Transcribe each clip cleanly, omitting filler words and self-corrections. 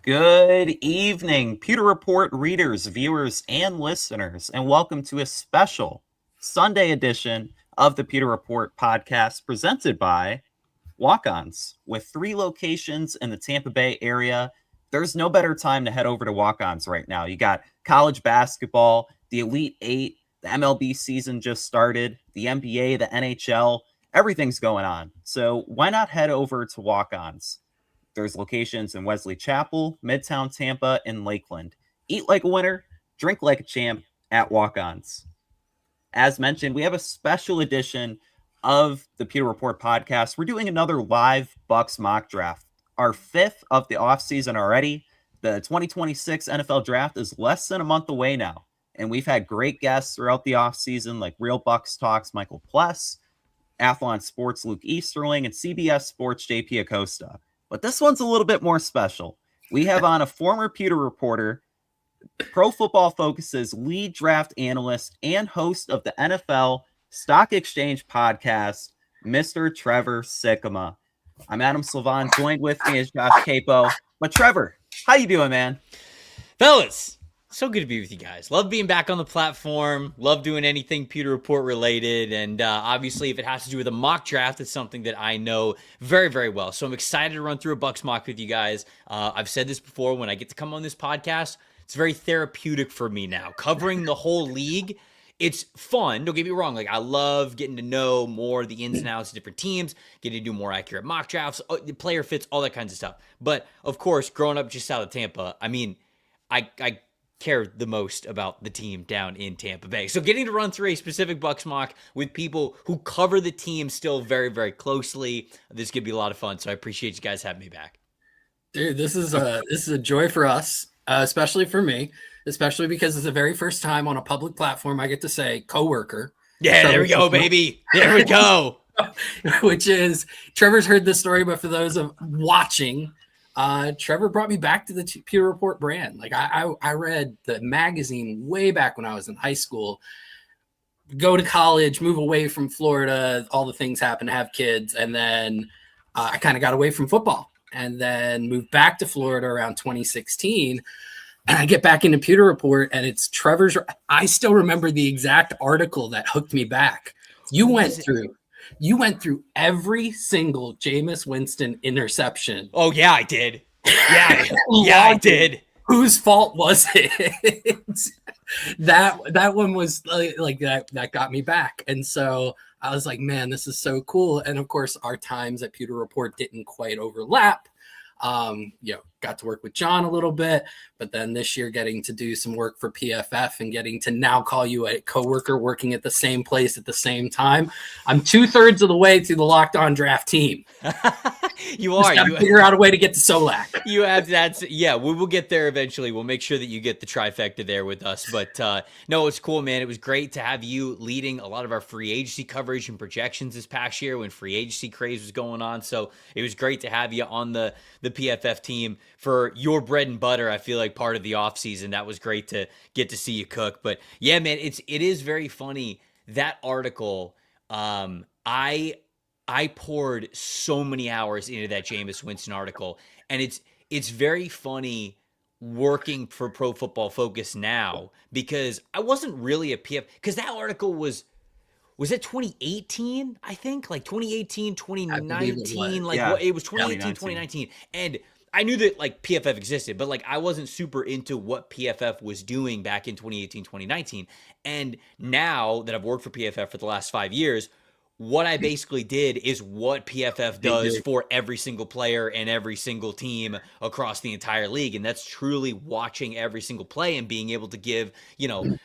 Good evening, Pewter Report readers, viewers, and listeners, and welcome to a special Sunday edition of the Pewter Report podcast presented by Walk-Ons. With 3 locations in the Tampa Bay area, there's no better time to head over to Walk-Ons right now. You got college basketball, the Elite Eight, the MLB season just started, the NBA, the NHL, everything's going on. So why not head over to Walk-Ons? There's locations in Wesley Chapel, Midtown Tampa, and Lakeland. Eat like a winner, drink like a champ at Walk-Ons. As mentioned, we have a special edition of the Pewter Report podcast. We're doing another live Bucs mock draft, our 5th of the offseason already. The 2026 NFL draft is less than a month away now, and we've had great guests throughout the offseason like Real Bucs Talks Michael Pless, Athlon Sports Luke Easterling, and CBS Sports JP Acosta. But this one's a little bit more special. We have on a former Pewter reporter, Pro Football Focus's lead draft analyst and host of the NFL Stock Exchange podcast, Mr. Trevor Sikkema. I'm Adam Slivon. Joined with me is Josh Queipo. But Trevor, how you doing, man? Fellas, so good to be with you guys. Love being back on the platform. Love doing anything Pewter Report related. And obviously, if it has to do with a mock draft, it's something that I know very, very well. So I'm excited to run through a Bucs mock with you guys. I've said this before, when I get to come on this podcast, it's very therapeutic for me now. Covering the whole league, it's fun. Don't get me wrong. Like, I love getting to know more the ins and outs of different teams, getting to do more accurate mock drafts, the player fits, all that kinds of stuff. But of course, growing up just out of Tampa, I mean, I care the most about the team down in Tampa Bay. So getting to run through a specific Bucs mock with people who cover the team still very, very closely, this could be a lot of fun. So I appreciate you guys having me back. Dude, this is a joy for us, especially for me, especially because it's the very first time on a public platform I get to say coworker. Yeah, there we go, baby. There we go. Which is, Trevor's heard this story, but for those of watching, Trevor brought me back to the Pewter Report brand. Like, I read the magazine way back when I was in high school, go to college, move away from Florida, all the things happen to have kids. And then I kind of got away from football and then moved back to Florida around 2016. And I get back into Pewter Report and it's Trevor's. I still remember the exact article that hooked me back. You went through every single Jameis Winston interception. Oh, yeah, I did. Yeah, I did. Whose fault was it? that one was like that got me back. And so I was like, man, this is so cool. And of course, our times at Pewter Report didn't quite overlap. Got to work with John a little bit, but then this year getting to do some work for PFF and getting to now call you a coworker working at the same place at the same time. I'm 2/3 of the way through the Locked On Draft team. You are. You figure out a way to get to Solak. You have that. Yeah, we will get there eventually. We'll make sure that you get the trifecta there with us. But no, it's cool, man. It was great to have you leading a lot of our free agency coverage and projections this past year when free agency craze was going on. So it was great to have you on the PFF team for your bread and butter. I feel like part of the offseason. That was great to get to see you cook. But yeah, man, it is very funny. That article, I poured so many hours into that Jameis Winston article, and it's very funny working for Pro Football Focus now because I wasn't really a PF because that article was it 2018? I think like 2018, 2019, it was 2018, 2019, and I knew that like PFF existed, but like I wasn't super into what PFF was doing back in 2018, 2019, and now that I've worked for PFF for the last 5 years. What I basically did is what PFF does for every single player and every single team across the entire league. And that's truly watching every single play and being able to give,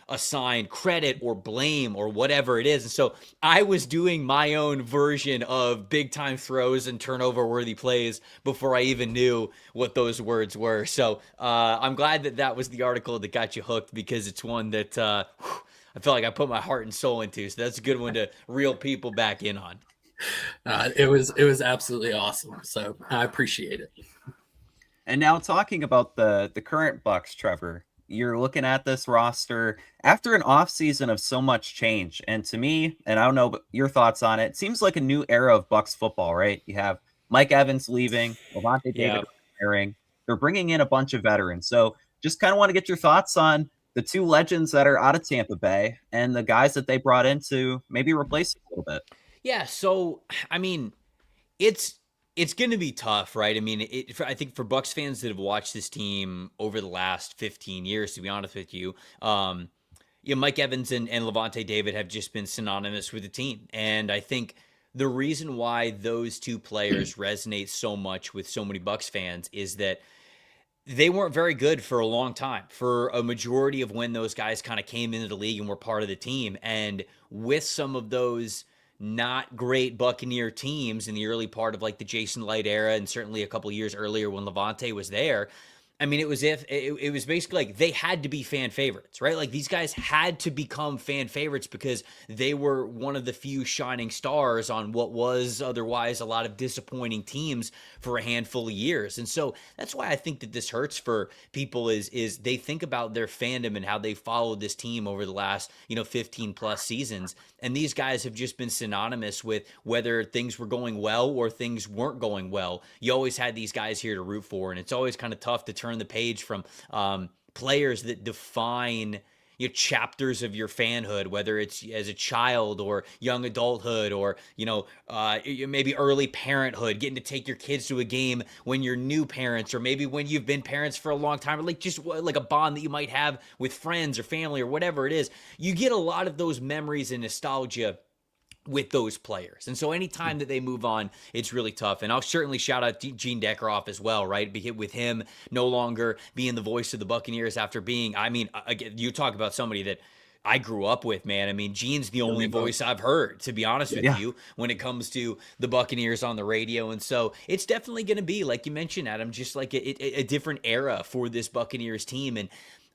assigned credit or blame or whatever it is. And so I was doing my own version of big time throws and turnover worthy plays before I even knew what those words were. So I'm glad that was the article that got you hooked because it's one that, I felt like I put my heart and soul into, so that's a good one to reel people back in on. It was absolutely awesome, so I appreciate it. And now talking about the current Bucs, Trevor, you're looking at this roster after an offseason of so much change. And to me, and I don't know your thoughts on it, seems like a new era of Bucs football, right? You have Mike Evans leaving, Levante David retiring. they're bringing in a bunch of veterans. So just kind of want to get your thoughts on the two legends that are out of Tampa Bay and the guys that they brought in to maybe replace a little bit. Yeah, so I mean, it's going to be tough, right? I mean, I think for Bucs fans that have watched this team over the last 15 years, to be honest with you, Mike Evans and Levante David have just been synonymous with the team. And I think the reason why those two players resonate so much with so many Bucs fans is that they weren't very good for a long time, for a majority of when those guys kind of came into the league and were part of the team. And with some of those not great Buccaneer teams in the early part of like the Jason Light era, and certainly a couple years earlier when Levante was there, I mean, it was basically like they had to be fan favorites, right? Like these guys had to become fan favorites because they were one of the few shining stars on what was otherwise a lot of disappointing teams for a handful of years. And so that's why I think that this hurts for people is they think about their fandom and how they followed this team over the last, 15 plus seasons. And these guys have just been synonymous with whether things were going well or things weren't going well. You always had these guys here to root for, and it's always kind of tough to turn the page from players that define chapters of your fanhood, whether it's as a child or young adulthood or maybe early parenthood, getting to take your kids to a game when you're new parents, or maybe when you've been parents for a long time, or like just like a bond that you might have with friends or family or whatever it is. You get a lot of those memories and nostalgia with those players. And so anytime that they move on, it's really tough. And I'll certainly shout out Gene Deckerhoff as well, right? With him no longer being the voice of the Buccaneers after being, I mean, again, you talk about somebody that I grew up with, man. I mean, Gene's the only voice I've heard, to be honest with you, when it comes to the Buccaneers on the radio. And so it's definitely going to be, like you mentioned, Adam, just like a different era for this Buccaneers team. And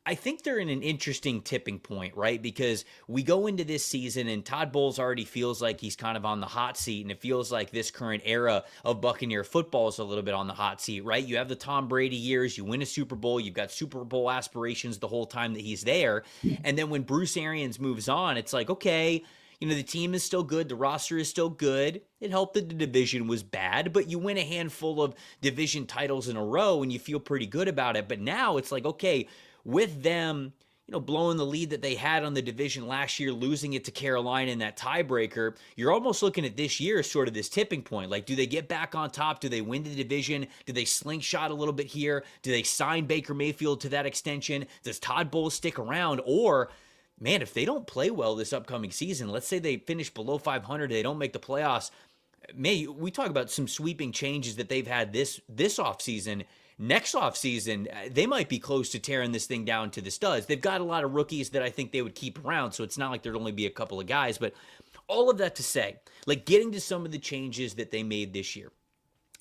I think they're in an interesting tipping point, right? Because we go into this season and Todd Bowles already feels like he's kind of on the hot seat, and it feels like this current era of Buccaneer football is a little bit on the hot seat, right? You have the Tom Brady years, you win a Super Bowl, you've got Super Bowl aspirations the whole time that he's there. And then when Bruce Arians moves on, it's like, okay, the team is still good. The roster is still good. It helped that the division was bad, but you win a handful of division titles in a row and you feel pretty good about it. But now it's like, okay, with them, blowing the lead that they had on the division last year, losing it to Carolina in that tiebreaker, you're almost looking at this year as sort of this tipping point. Like, do they get back on top? Do they win the division? Do they slingshot a little bit here? Do they sign Baker Mayfield to that extension? Does Todd Bowles stick around? Or, man, if they don't play well this upcoming season, let's say they finish below 500, they don't make the playoffs, we talk about some sweeping changes that they've had this offseason. Next offseason, they might be close to tearing this thing down to the studs. They've got a lot of rookies that I think they would keep around, so it's not like there'd only be a couple of guys. But all of that to say, like getting to some of the changes that they made this year,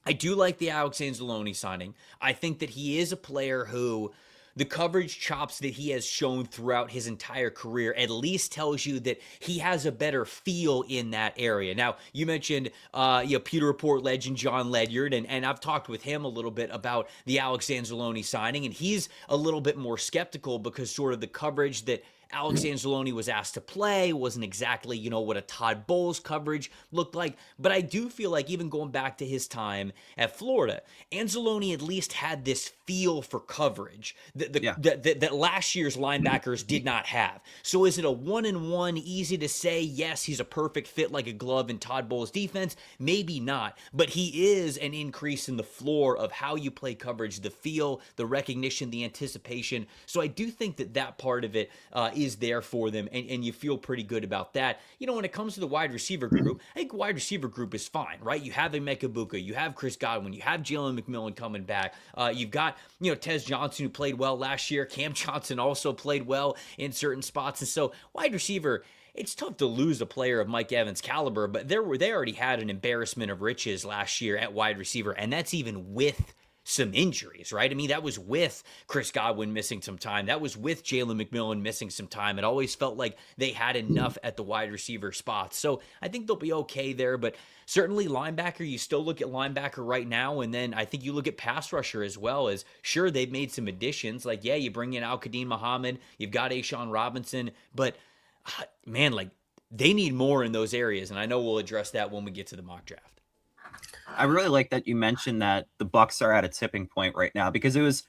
I do like the Alex Anzalone signing. I think that he is a player who the coverage chops that he has shown throughout his entire career at least tells you that he has a better feel in that area. Now, you mentioned Pewter Report legend John Ledyard, and I've talked with him a little bit about the Alex Anzalone signing, and he's a little bit more skeptical because sort of the coverage that Alex Anzalone was asked to play wasn't exactly, what a Todd Bowles coverage looked like. But I do feel like even going back to his time at Florida, Anzalone at least had this feel for coverage that last year's linebackers did not have. So is it a 1-and-1, easy to say, yes, he's a perfect fit like a glove in Todd Bowles' defense? Maybe not. But he is an increase in the floor of how you play coverage, the feel, the recognition, the anticipation. So I do think that part of it is there for them, and you feel pretty good about that. When it comes to the wide receiver group, I think wide receiver group is fine, right? You have Emeka Egbuka, you have Chris Godwin, you have Jalen McMillan coming back. You've got, Tez Johnson, who played well last year. Cam Johnson also played well in certain spots. And so wide receiver, it's tough to lose a player of Mike Evans' caliber, but they already had an embarrassment of riches last year at wide receiver, and that's even with some injuries, right? I mean, that was with Chris Godwin missing some time. That was with Jalen McMillan missing some time. It always felt like they had enough at the wide receiver spots. So I think they'll be okay there, but certainly linebacker, you still look at linebacker right now, and then I think you look at pass rusher as well. As sure, they've made some additions. Like, yeah, you bring in Al-Qadim Muhammad, you've got Ashawn Robinson, but man, like they need more in those areas, and I know we'll address that when we get to the mock draft. I really like that you mentioned that the Bucs are at a tipping point right now, because it was,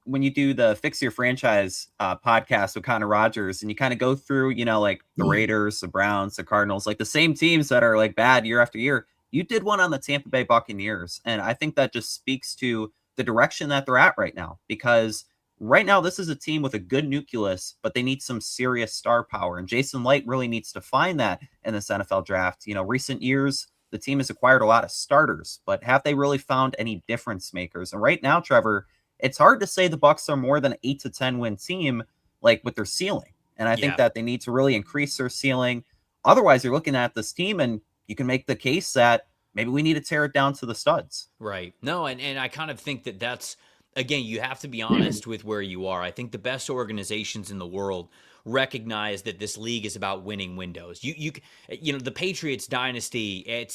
when you do the Fix Your Franchise podcast with Connor Rogers, and you kind of go through, like the Raiders, the Browns, the Cardinals, like the same teams that are like bad year after year. You did one on the Tampa Bay Buccaneers, and I think that just speaks to the direction that they're at right now, because right now this is a team with a good nucleus, but they need some serious star power, and Jason Light really needs to find that in this NFL draft. Recent years, the team has acquired a lot of starters, but have they really found any difference makers? And right now, Trevor, it's hard to say the Bucs are more than an 8 to 10 win team, like with their ceiling. And I think that they need to really increase their ceiling. Otherwise, you're looking at this team and you can make the case that maybe we need to tear it down to the studs. Right. No, and I kind of think that that's, again, you have to be honest with where you are. I think the best organizations in the world recognize that this league is about winning windows. The Patriots dynasty,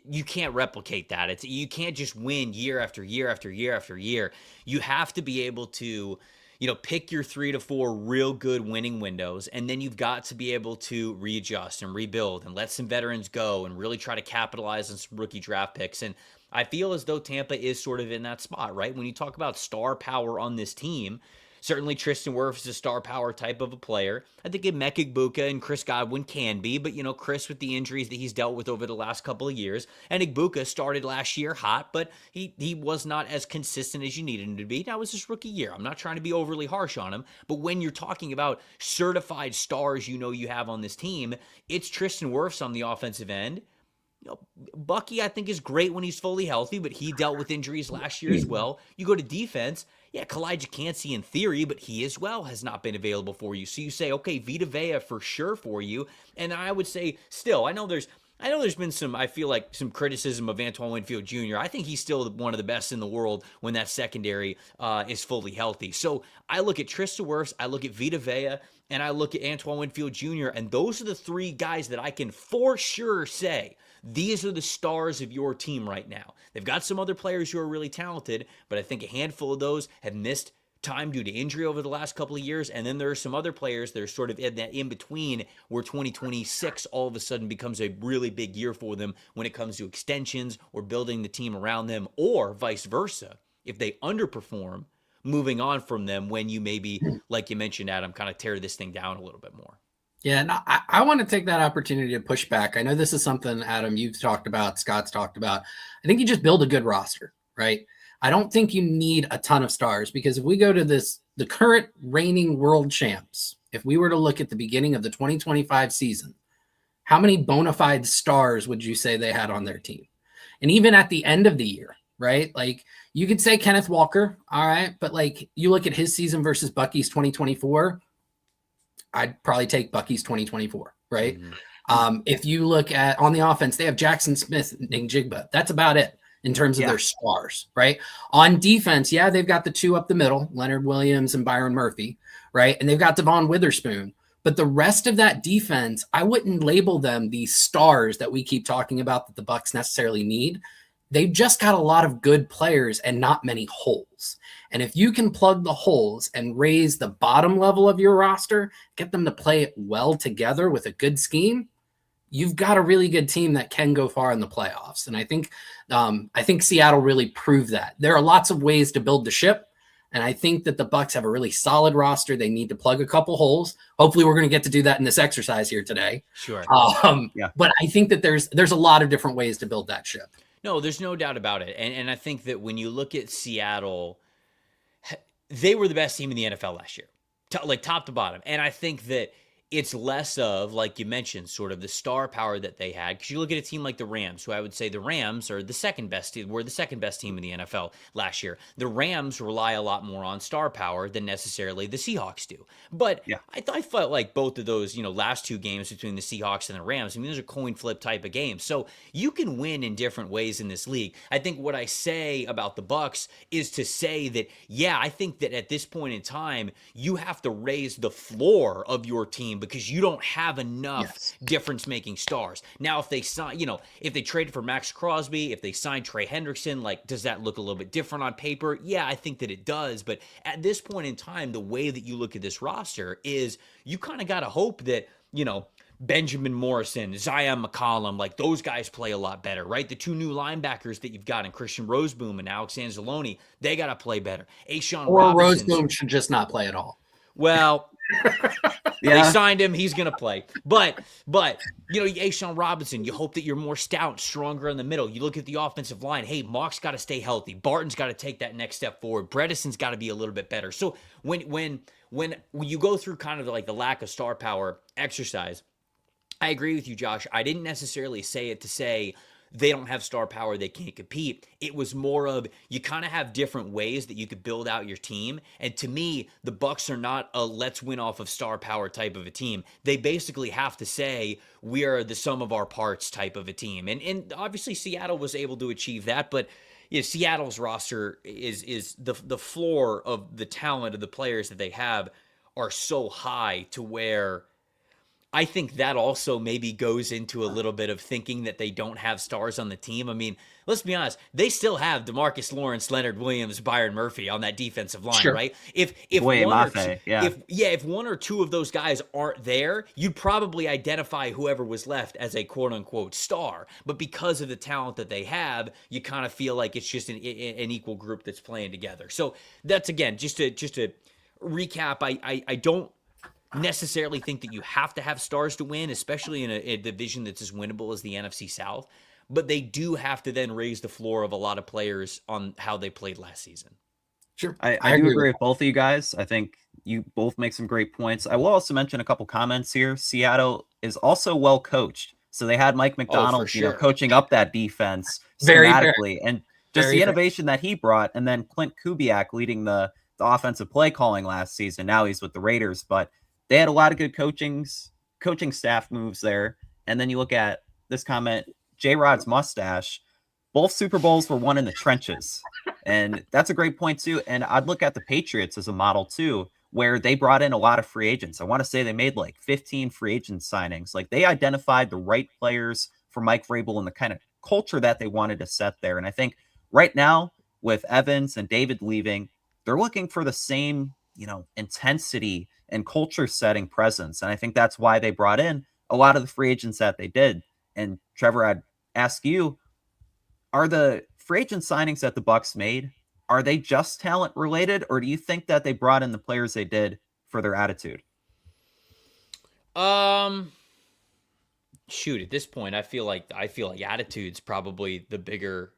you can't replicate that. You can't just win year after year after year after year. You have to be able to, pick your 3 to 4 real good winning windows, and then you've got to be able to readjust and rebuild and let some veterans go and really try to capitalize on some rookie draft picks. And I feel as though Tampa is sort of in that spot, right? When you talk about star power on this team, certainly Tristan Wirfs is a star power type of a player. I think Emeka Egbuka and Chris Godwin can be, but Chris, with the injuries that he's dealt with over the last couple of years, and Egbuka started last year hot, but he was not as consistent as you needed him to be. That was his rookie year. I'm not trying to be overly harsh on him, but when you're talking about certified stars you have on this team, it's Tristan Wirfs on the offensive end. Bucky, I think, is great when he's fully healthy, but he dealt with injuries last year as well. You go to defense, Kalijah Kancey in theory, but he as well has not been available for you. So you say, okay, Vita Vea for sure for you. And I would say still, I know there's been some criticism of Antoine Winfield Jr. I think he's still one of the best in the world when that secondary is fully healthy. So I look at Tristan Wirfs, I look at Vita Vea, and I look at Antoine Winfield Jr., and those are the three guys that I can for sure say, these are the stars of your team right now. They've got some other players who are really talented, but I think a handful of those have missed time due to injury over the last couple of years. And then there are some other players that are sort of in that in between, where 2026 all of a sudden becomes a really big year for them when it comes to extensions or building the team around them, or vice versa. If they underperform, moving on from them when you maybe, like you mentioned, Adam, kind of tear this thing down a little bit more. Yeah, and I want to take that opportunity to push back. I know this is something, Adam, you've talked about, Scott's talked about. I think you just build a good roster, right? I don't think you need a ton of stars, because if we go to the current reigning world champs, if we were to look at the beginning of the 2025 season, how many bona fide stars would you say they had on their team? And even at the end of the year, right? Like, you could say Kenneth Walker, all right, but like you look at his season versus Bucky's 2024, I'd probably take Bucky's 2024, right? Mm-hmm. If you look at on the offense, they have Jackson Smith and Njigba. That's about it in terms of their stars, right? On defense, they've got the two up the middle, Leonard Williams and Byron Murphy, right? And they've got Devon Witherspoon. But the rest of that defense, I wouldn't label them these stars that we keep talking about that the Bucs necessarily need. They've just got a lot of good players and not many holes. And if you can plug the holes and raise the bottom level of your roster, get them to play it well together with a good scheme, you've got a really good team that can go far in the playoffs. And I think Seattle really proved that. There are lots of ways to build the ship, and I think that the Bucs have a really solid roster. They need to plug a couple holes. Hopefully we're going to get to do that in this exercise here today. Sure. But I think that there's a lot of different ways to build that ship. No, there's no doubt about it. And I think that when you look at Seattle, they were the best team in the NFL last year, like top to bottom. And I think that it's less of, like you mentioned, sort of the star power that they had. Because you look at a team like the Rams, who I would say the Rams are the second best team in the NFL last year. The Rams rely a lot more on star power than necessarily the Seahawks do. But I felt like both of those, last two games between the Seahawks and the Rams, those are coin flip type of games. So you can win in different ways in this league. I think what I say about the Bucs is to say that, I think that at this point in time, you have to raise the floor of your team, because you don't have enough difference-making stars. Now, if they sign, if they traded for Max Crosby, if they signed Trey Hendrickson, like, does that look a little bit different on paper? Yeah, I think that it does. But at this point in time, the way that you look at this roster is you kind of got to hope that, Benjamin Morrison, Zion McCollum, like those guys play a lot better, right? The two new linebackers that you've got in Christian Roseboom and Alex Anzalone, they got to play better. A'Shaun Or Robinson's, Roseboom should just not play at all. well, they Yeah. signed him. He's going to play. But A'Shaun Robinson, you hope that you're more stout, stronger in the middle. You look at the offensive line. Hey, Mock's got to stay healthy. Barton's got to take that next step forward. Bredesen's got to be a little bit better. So when you go through kind of like the lack of star power exercise, I agree with you, Josh. I didn't necessarily say it to say they don't have star power, they can't compete. It was more of you kind of have different ways that you could build out your team. And to me, the Bucs are not a let's win off of star power type of a team. They basically have to say we are the sum of our parts type of a team. And obviously Seattle was able to achieve that, but Seattle's roster is the floor of the talent of the players that they have are so high to where I think that also maybe goes into a little bit of thinking that they don't have stars on the team. I mean, let's be honest, they still have DeMarcus Lawrence, Leonard Williams, Byron Murphy on that defensive line, Sure. right? If one or two of those guys aren't there, you'd probably identify whoever was left as a quote unquote star. But because of the talent that they have, you kind of feel like it's just an equal group that's playing together. So that's, again, just to recap, I don't necessarily think that you have to have stars to win, especially in a division that's as winnable as the NFC South, but they do have to then raise the floor of a lot of players on how they played last season. Sure. I do agree with both of you guys. I think you both make some great points. I will also mention a couple comments here. Seattle is also well coached. So they had Mike McDonald, sure. Coaching up that defense Very schematically, and just Very the innovation that he brought, and then Clint Kubiak leading the offensive play calling last season. Now he's with the Raiders, but they had a lot of good coaching staff moves there. And then you look at this comment, J-Rod's mustache. Both Super Bowls were won in the trenches. And that's a great point, too. And I'd look at the Patriots as a model, too, where they brought in a lot of free agents. I want to say they made like 15 free agent signings. Like they identified the right players for Mike Vrabel and the kind of culture that they wanted to set there. And I think right now, with Evans and David leaving, they're looking for the same, intensity and culture setting presence. And I think that's why they brought in a lot of the free agents that they did. And Trevor, I'd ask you, are the free agent signings that the Bucs made, are they just talent related, or do you think that they brought in the players they did for their attitude? Shoot, at this point, I feel like attitude's probably the bigger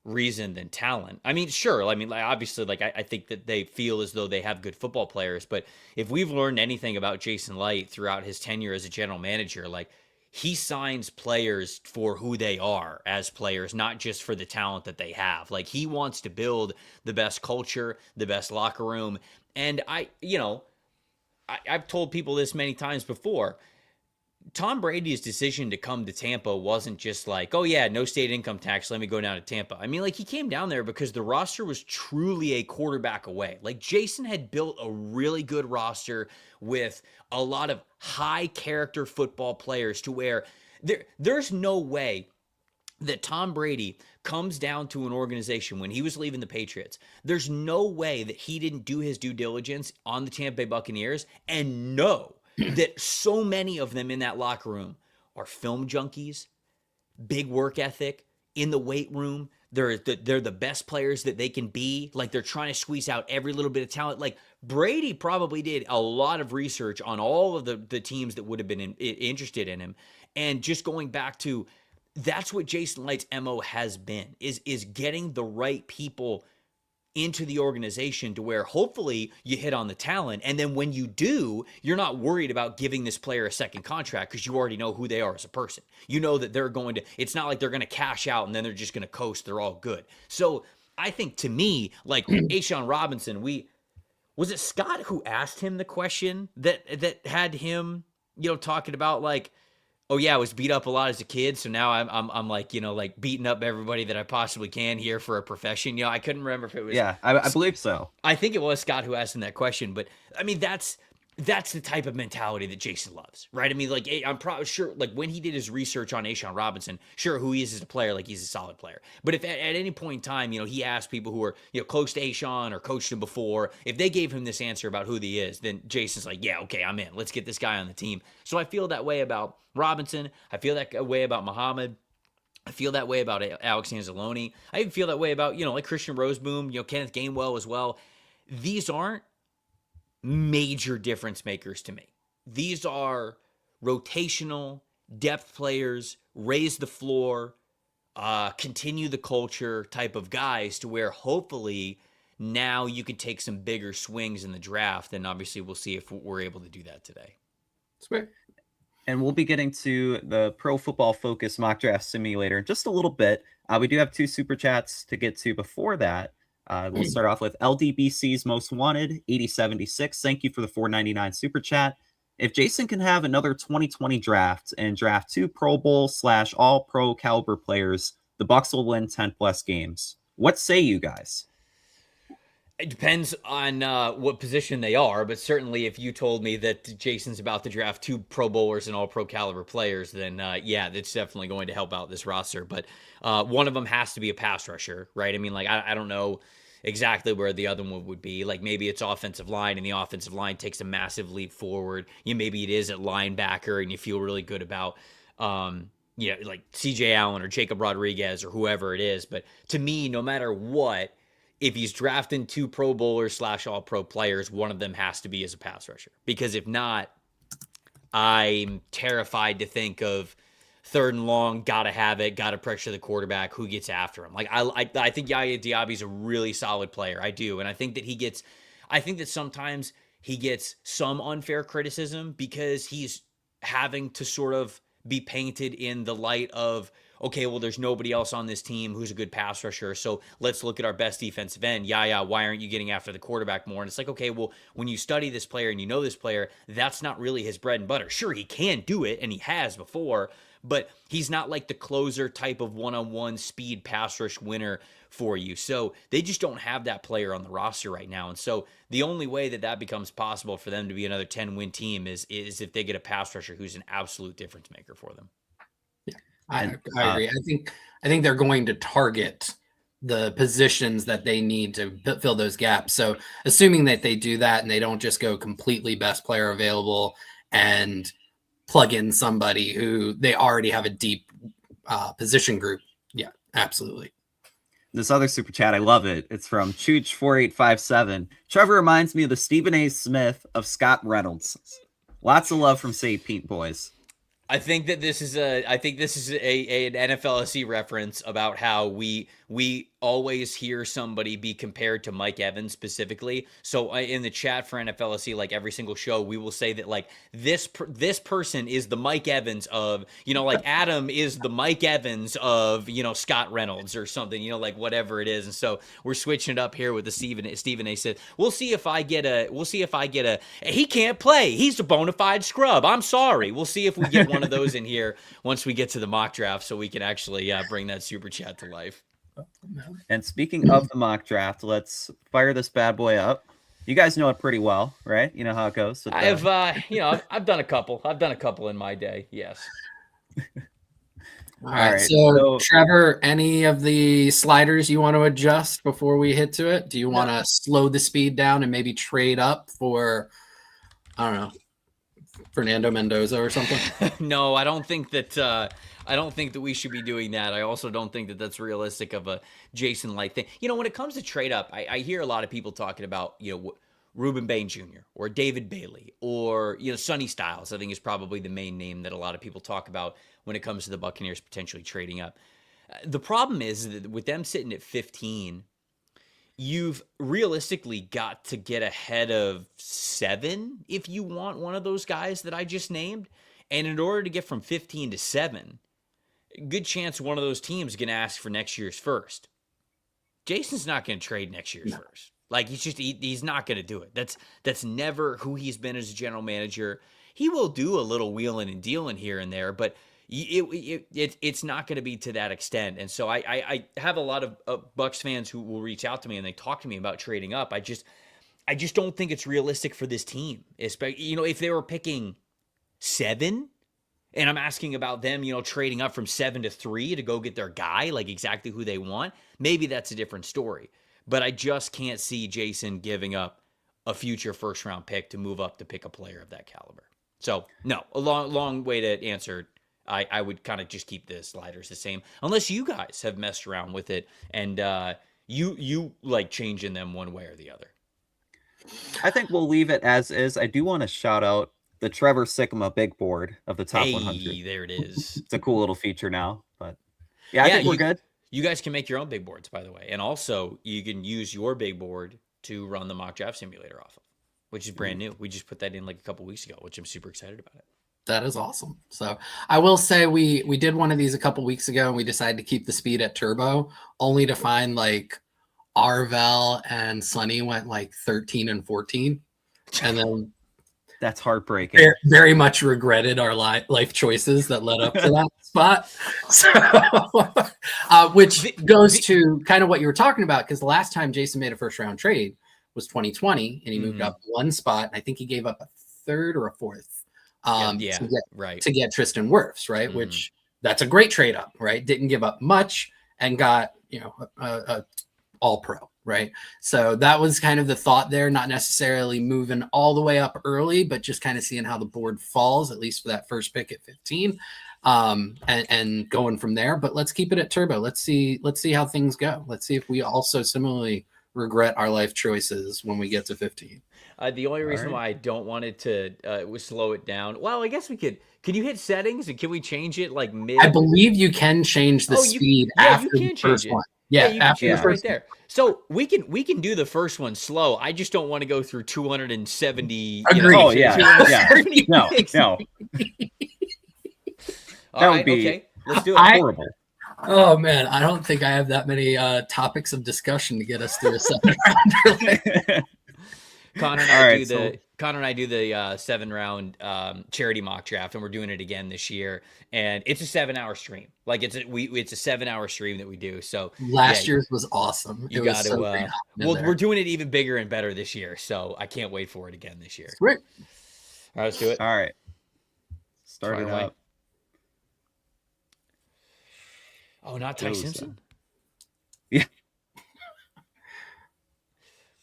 reason than talent. I mean, sure. I mean, obviously, I think that they feel as though they have good football players. But if we've learned anything about Jason Light throughout his tenure as a general manager, he signs players for who they are as players, not just for the talent that they have. He wants to build the best culture, the best locker room. And I've told people this many times before. Tom Brady's decision to come to Tampa wasn't just like, oh yeah, no state income tax, let me go down to Tampa. I mean, he came down there because the roster was truly a quarterback away. Jason had built a really good roster with a lot of high character football players to where there's no way that Tom Brady comes down to an organization when he was leaving the Patriots. There's no way that he didn't do his due diligence on the Tampa Bay Buccaneers and know that so many of them in that locker room are film junkies, big work ethic, in the weight room. They're the best players that they can be. They're trying to squeeze out every little bit of talent. Brady probably did a lot of research on all of the teams that would have been interested in him. And just going back to, that's what Jason Light's MO has been, is getting the right people into the organization to where hopefully you hit on the talent. And then when you do, you're not worried about giving this player a second contract because you already know who they are as a person. You know that they're going to, it's not like they're going to cash out and then they're just going to coast. They're all good. So I think to me, A'Shaun Robinson, was it Scott who asked him the question that had him, talking about oh yeah, I was beat up a lot as a kid, so now I'm beating up everybody that I possibly can here for a profession. I couldn't remember if it was. Yeah, I believe so. I think it was Scott who asked him that question, but I mean, that's that's the type of mentality that Jason loves, right? I mean, like, I'm probably sure, like, when he did his research on A'Shawn Robinson, sure, who he is as a player, like, he's a solid player. But if at any point in time, he asked people who are, close to A'Shawn or coached him before, if they gave him this answer about who he is, then Jason's like, yeah, okay, I'm in. Let's get this guy on the team. So I feel that way about Robinson. I feel that way about Muhammad. I feel that way about Alex Anzalone. I even feel that way about, like Christian Roseboom, Kenneth Gainwell as well. These aren't major difference makers to me. These are rotational depth players, raise the floor, continue the culture type of guys to where hopefully now you can take some bigger swings in the draft. And obviously we'll see if we're able to do that today. Sweet. And we'll be getting to the Pro Football Focus mock draft simulator in just a little bit. We do have 2 super chats to get to before that. We'll start off with LDBC's Most Wanted, 8076. Thank you for the $4.99 super chat. If Jason can have another 2020 draft and draft 2 Pro Bowl / all pro caliber players, the Bucs will win 10 plus games. What say you guys? It depends on what position they are, but certainly if you told me that Jason's about to draft 2 Pro Bowlers and all pro caliber players, then yeah, that's definitely going to help out this roster. But one of them has to be a pass rusher, right? I mean, like, I don't know exactly where the other one would be. Like, maybe it's offensive line and the offensive line takes a massive leap forward. Maybe it is at linebacker and you feel really good about like CJ Allen or Jacob Rodriguez or whoever it is. But to me, no matter what, if he's drafting 2 Pro Bowlers / all pro players, one of them has to be as a pass rusher. Because if not, I'm terrified to think of 3rd and long, gotta have it, gotta pressure the quarterback, who gets after him. Like, I think Yaya Diaby's a really solid player. I do. And I think that sometimes he gets some unfair criticism because he's having to sort of be painted in the light of, okay, well, there's nobody else on this team who's a good pass rusher, so let's look at our best defensive end. Yeah, why aren't you getting after the quarterback more? And it's like, okay, well, when you study this player and you know this player, that's not really his bread and butter. Sure, he can do it, and he has before, but he's not like the closer type of one-on-one speed pass rush winner for you. So they just don't have that player on the roster right now. And so the only way that becomes possible for them to be another 10-win team is if they get a pass rusher who's an absolute difference maker for them. I agree. I think they're going to target the positions that they need to fill those gaps. So assuming that they do that and they don't just go completely best player available and plug in somebody who they already have a deep position group. Yeah, absolutely. This other super chat, I love it. It's from Chooch4857. Trevor reminds me of the Stephen A. Smith of Scott Reynolds. Lots of love from Save Pete boys. I think this is an NFLSC reference about how we always hear somebody be compared to Mike Evans specifically. So in the chat for NFLSC, like every single show, we will say that like this person is the Mike Evans of, like Adam is the Mike Evans of, Scott Reynolds or something, like whatever it is. And so we're switching it up here with the Stephen A. said, we'll see if I get a, he can't play. He's a bona fide scrub. I'm sorry. We'll see if we get one of those in here once we get to the mock draft so we can actually bring that super chat to life. And speaking of the mock draft, let's fire this bad boy up. You guys know it pretty well, right? You know how it goes. I have, I've done a couple. I've done a couple in my day. Yes. All right. So, Trevor, any of the sliders you want to adjust before we hit to it? Do you want to slow the speed down and maybe trade up for, I don't know, Fernando Mendoza or something? No, I don't think that. I don't think that we should be doing that. I also don't think that that's realistic of a Jason-like thing. When it comes to trade up, I hear a lot of people talking about, Reuben Bain Jr. or David Bailey or, Sonny Styles, I think is probably the main name that a lot of people talk about when it comes to the Buccaneers potentially trading up. The problem is that with them sitting at 15, you've realistically got to get ahead of 7 if you want one of those guys that I just named. And in order to get from 15 to 7, good chance one of those teams is going to ask for next year's first. Jason's not going to trade next year's first. Like, he's not going to do it. That's never who he's been as a general manager. He will do a little wheeling and dealing here and there, but it's not going to be to that extent. And so I have a lot of Bucs fans who will reach out to me and they talk to me about trading up. I just don't think it's realistic for this team. Especially, if they were picking 7, and I'm asking about them, trading up from 7 to 3 to go get their guy, like exactly who they want, maybe that's a different story. But I just can't see Jason giving up a future first round pick to move up to pick a player of that caliber. So, no, a long way to answer. I would kind of just keep the sliders the same, unless you guys have messed around with it and you like changing them one way or the other. I think we'll leave it as is. I do want to shout out the Trevor Sikkema big board of the top 100. There it is. It's a cool little feature now, but I think we're good. You guys can make your own big boards, by the way. And also, you can use your big board to run the mock draft simulator off of, which is brand new. We just put that in like a couple weeks ago, which I'm super excited about it. That is awesome. So I will say we did one of these a couple weeks ago, and we decided to keep the speed at turbo, only to find like Arvel and Sonny went like 13 and 14. And then that's heartbreaking. Very much regretted our life choices that led up to that spot. So, which goes to kind of what you were talking about, because the last time Jason made a first round trade was 2020, and he moved up one spot. And I think he gave up a third or a fourth to get Tristan Wirfs, right? Which that's a great trade up, right? Didn't give up much and got, a all pro, right? So that was kind of the thought there, not necessarily moving all the way up early, but just kind of seeing how the board falls, at least for that first pick at 15, and going from there. But let's keep it at turbo. Let's see how things go. Let's see if we also similarly regret our life choices when we get to 15. The only reason why I don't want it to slow it down. Well, I guess we could. Can you hit settings and can we change it like mid? I believe you can change the speed after the first one. Yeah, you can change it right there. So we can do the first one slow. I just don't want to go through 270. Agreed. Oh yeah. No. That would be okay. Let's do it. Horrible. Oh man, I don't think I have that many topics of discussion to get us through a second round. Connor and I do the 7-round charity mock draft, and we're doing it again this year. And it's a 7-hour stream. Like it's a 7-hour stream that we do. So last year's was awesome. You got to. We're doing it even bigger and better this year. So I can't wait for it again this year. Sweet. All right, let's do it. All right, start it up. Oh, not Ty Simpson? Yeah.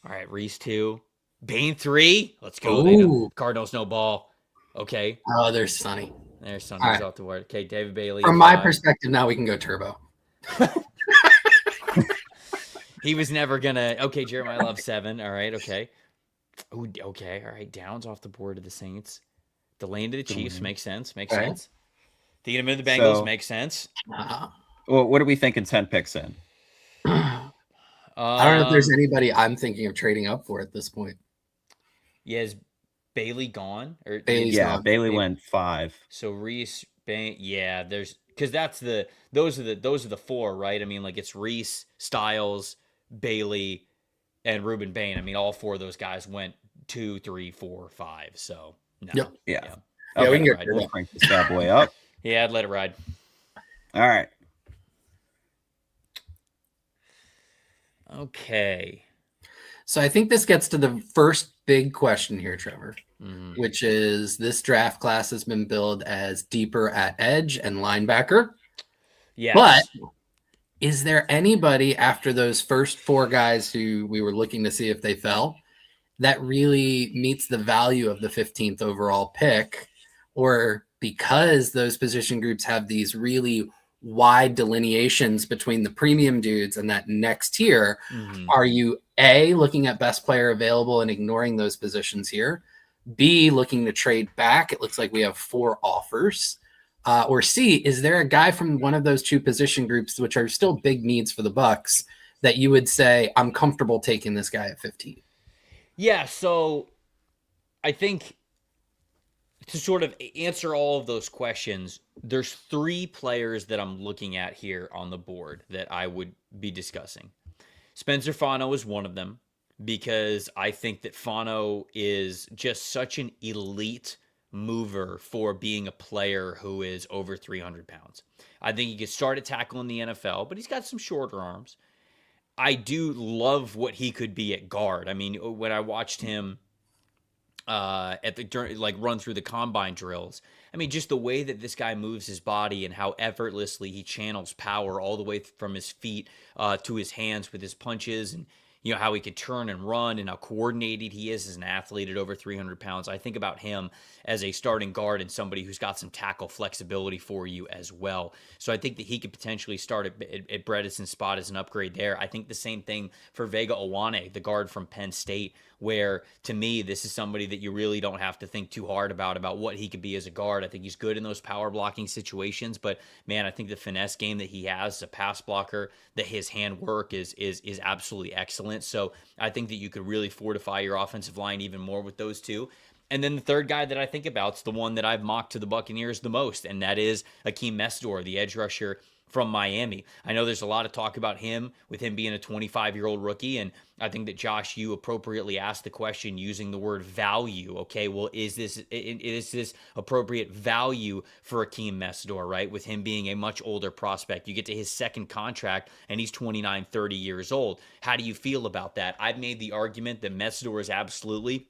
All right, Reese 2. Bane 3. Let's go. Cardinals no ball. Okay. Oh, there's Sonny. There's Sonny. He's off the word. Okay, David Bailey. From my perspective, now we can go turbo. He was never going to. Okay, Jeremiah Love 7. All right, okay. Ooh, okay, all right. Downs off the board to the Saints. Delane to the Chiefs. Makes sense. Makes sense. Thinking him in the Bengals makes sense. Well, what are we thinking 10 picks in? I don't know if there's anybody I'm thinking of trading up for at this point. Yeah, is Bailey gone? Or Bailey went 5. So Reese, Bain, there's because those are the 4, right? I mean, like it's Reese, Styles, Bailey, and Ruben Bain. I mean, all 4 of those guys went 2, 3, 4, 5. So no. Yep. Yeah. Okay, we can we'll crank this bad boy up. Yeah, I'd let it ride. All right. Okay. So I think this gets to the first big question here, Trevor, which is this draft class has been billed as deeper at edge and linebacker. Yes. But is there anybody after those first 4 guys who we were looking to see if they fell that really meets the value of the 15th overall pick? Or because those position groups have these really wide delineations between the premium dudes and that next tier, are you A, looking at best player available and ignoring those positions here? B, looking to trade back? It looks like we have 4 offers. Or C, is there a guy from one of those 2 position groups, which are still big needs for the Bucs, that you would say, I'm comfortable taking this guy at 15? Yeah, so I think to sort of answer all of those questions, there's 3 players that I'm looking at here on the board that I would be discussing. Spencer Fano is one of them because I think that Fano is just such an elite mover for being a player who is over 300 pounds. I think he could start at tackle in the NFL, but he's got some shorter arms. I do love what he could be at guard. I mean, when I watched him run through the combine drills, I mean, just the way that this guy moves his body and how effortlessly he channels power all the way from his feet to his hands with his punches, and how he could turn and run and how coordinated he is as an athlete at over 300 pounds. I think about him as a starting guard and somebody who's got some tackle flexibility for you as well. So I think that he could potentially start at Bredesen's spot as an upgrade there. I think the same thing for Vega Owane, the guard from Penn State, where to me, this is somebody that you really don't have to think too hard about what he could be as a guard. I think he's good in those power blocking situations, but man, I think the finesse game that he has as a pass blocker, that his hand work is absolutely excellent. So I think that you could really fortify your offensive line even more with those two. And then the third guy that I think about is the one that I've mocked to the Buccaneers the most, and that is Akeem Mesdor, the edge rusher from Miami. I know there's a lot of talk about him, with him being a 25-year-old rookie, and I think that Josh, you appropriately asked the question using the word value. Okay, well, is this appropriate value for Akeem Mesdor, right? With him being a much older prospect. You get to his second contract, and he's 29, 30 years old. How do you feel about that? I've made the argument that Mesdor is absolutely